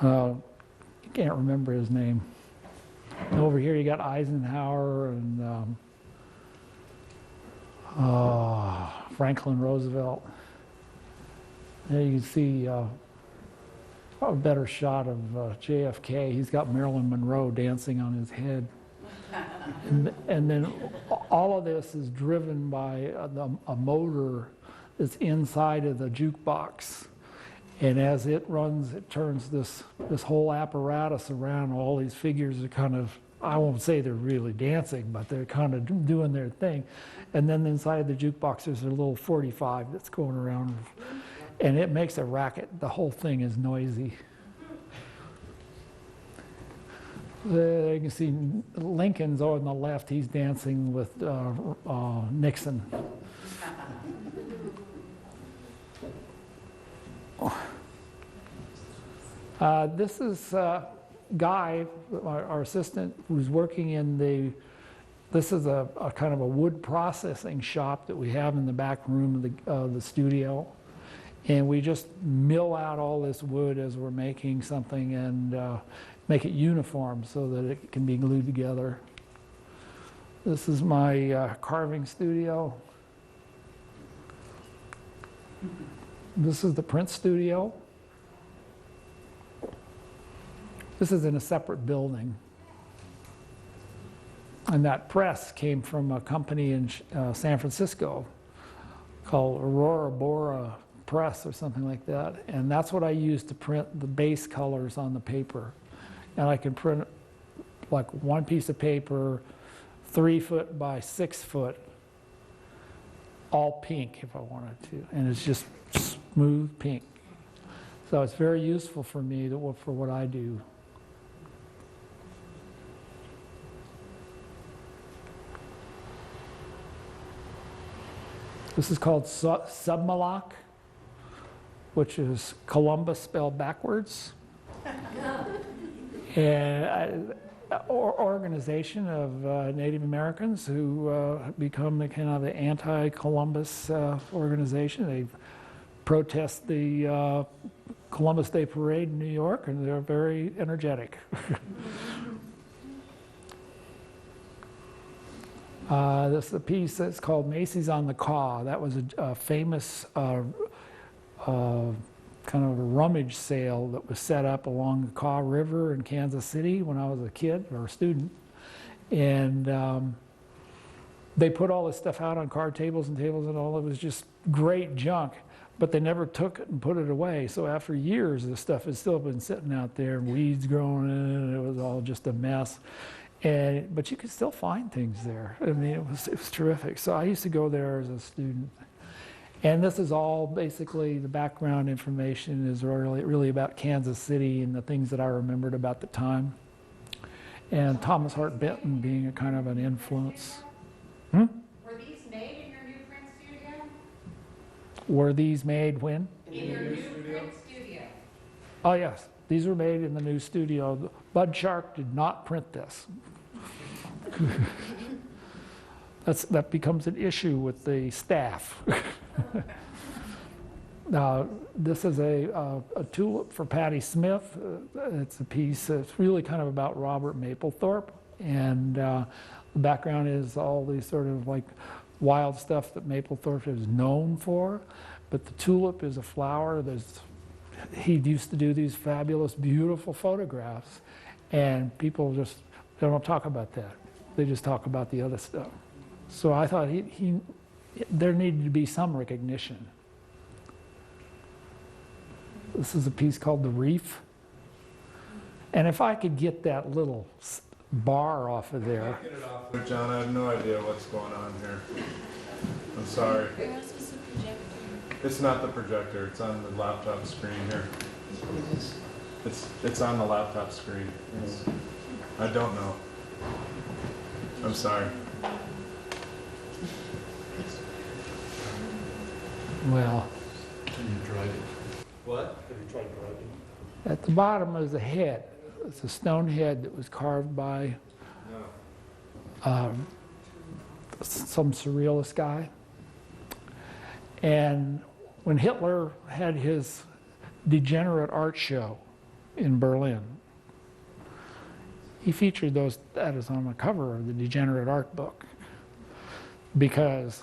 I can't remember his name. And over here you got Eisenhower and Franklin Roosevelt. There you can see a better shot of JFK. He's got Marilyn Monroe dancing on his head. And then all of this is driven by a motor that's inside of the jukebox. And as it runs, it turns this whole apparatus around. All these figures are kind of, I won't say they're really dancing, but they're kind of doing their thing. And then inside the jukebox, there's a little 45 that's going around. And it makes a racket. The whole thing is noisy. There you can see Lincoln's on the left. He's dancing with Nixon. This is Guy, our assistant, who's working in this is a kind of a wood processing shop that we have in the back room of the studio. And we just mill out all this wood as we're making something and make it uniform so that it can be glued together. This is my carving studio. This is the print studio. This is in a separate building. And that press came from a company in San Francisco called Aurora Bora Press or something like that. And that's what I use to print the base colors on the paper. And I can print like one piece of paper, 3 foot by 6 foot, all pink if I wanted to. And it's just smooth pink. So it's very useful for me for what I do. This is called Submaloc, which is Columbus spelled backwards. And organization of Native Americans who become the kind of the anti-Columbus organization. They protest the Columbus Day Parade in New York, and they're very energetic. This is a piece that's called Macy's on the Caw. That was a famous kind of a rummage sale that was set up along the Caw River in Kansas City when I was a kid or a student. And they put all this stuff out on card tables and tables and all. It was just great junk, but they never took it and put it away. So after years, the stuff has still been sitting out there and weeds growing in it, and it was all just a mess. But you could still find things there. I mean, it was terrific. So I used to go there as a student. And this is all basically the background information is really about Kansas City and the things that I remembered about the time. And Thomas Hart Benton being a kind of an influence. Were these made in your new print studio? Were these made when? In your new print studio. Oh yes, these were made in the new studio. Bud Shark did not print this. That becomes an issue with the staff. Now, this is a tulip for Patti Smith. It's a piece that's really kind of about Robert Mapplethorpe. And the background is all these sort of like wild stuff that Mapplethorpe is known for. But the tulip is a flower. He used to do these fabulous, beautiful photographs. And people just, they don't talk about that. They just talk about the other stuff. So I thought there needed to be some recognition. This is a piece called The Reef. And if I could get that little bar off of there. Get it off there, John. I have no idea what's going on here. I'm sorry. It's not the projector. It's on the laptop screen here. It's on the laptop screen. I don't know. I'm sorry. Well, Have you tried it? What? Have you tried driving? at the bottom is a head. It's a stone head that was carved by some surrealist guy. And when Hitler had his degenerate art show in Berlin, he featured that is on the cover of the Degenerate Art book, because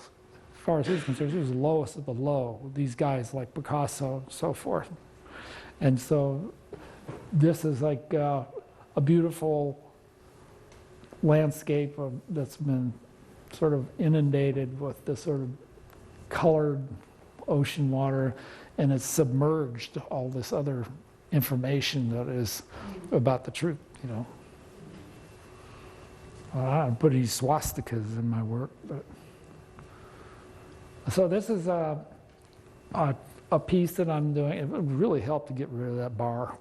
as far as he's concerned, he was the lowest of the low, these guys like Picasso and so forth. And so this is like a beautiful landscape that's been sort of inundated with this sort of colored ocean water, and it's submerged all this other information that is about the truth, you know. I don't put any swastikas in my work, but so this is a piece that I'm doing. It would really help to get rid of that bar.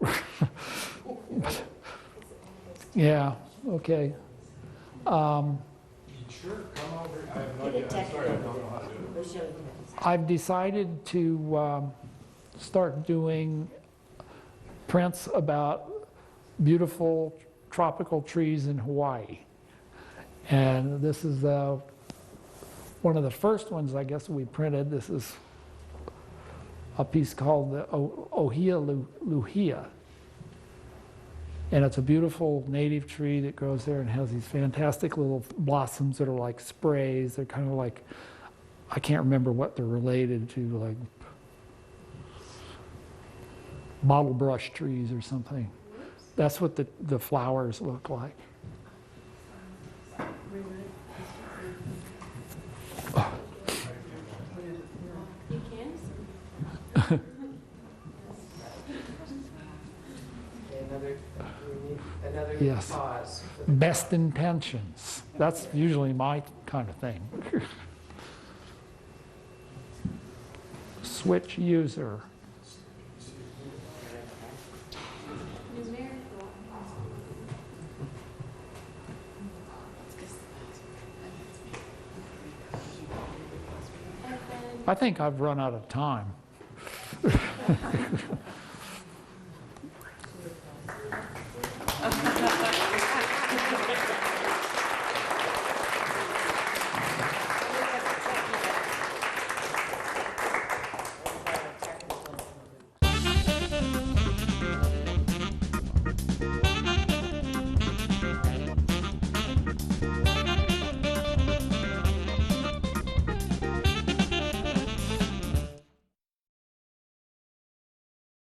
Yeah, okay. Sure, come over. I have no idea. I'm sorry, I don't know how to do it. I've decided to start doing prints about beautiful tropical trees in Hawaii. And this is one of the first ones, I guess, we printed. This is a piece called the Ohia Luhia. And it's a beautiful native tree that grows there and has these fantastic little blossoms that are like sprays. They're kind of like, I can't remember what they're related to, like bottle brush trees or something. That's what the flowers look like. Another Yes. pause. Best intentions. That's usually my kind of thing. Switch user. I think I've run out of time.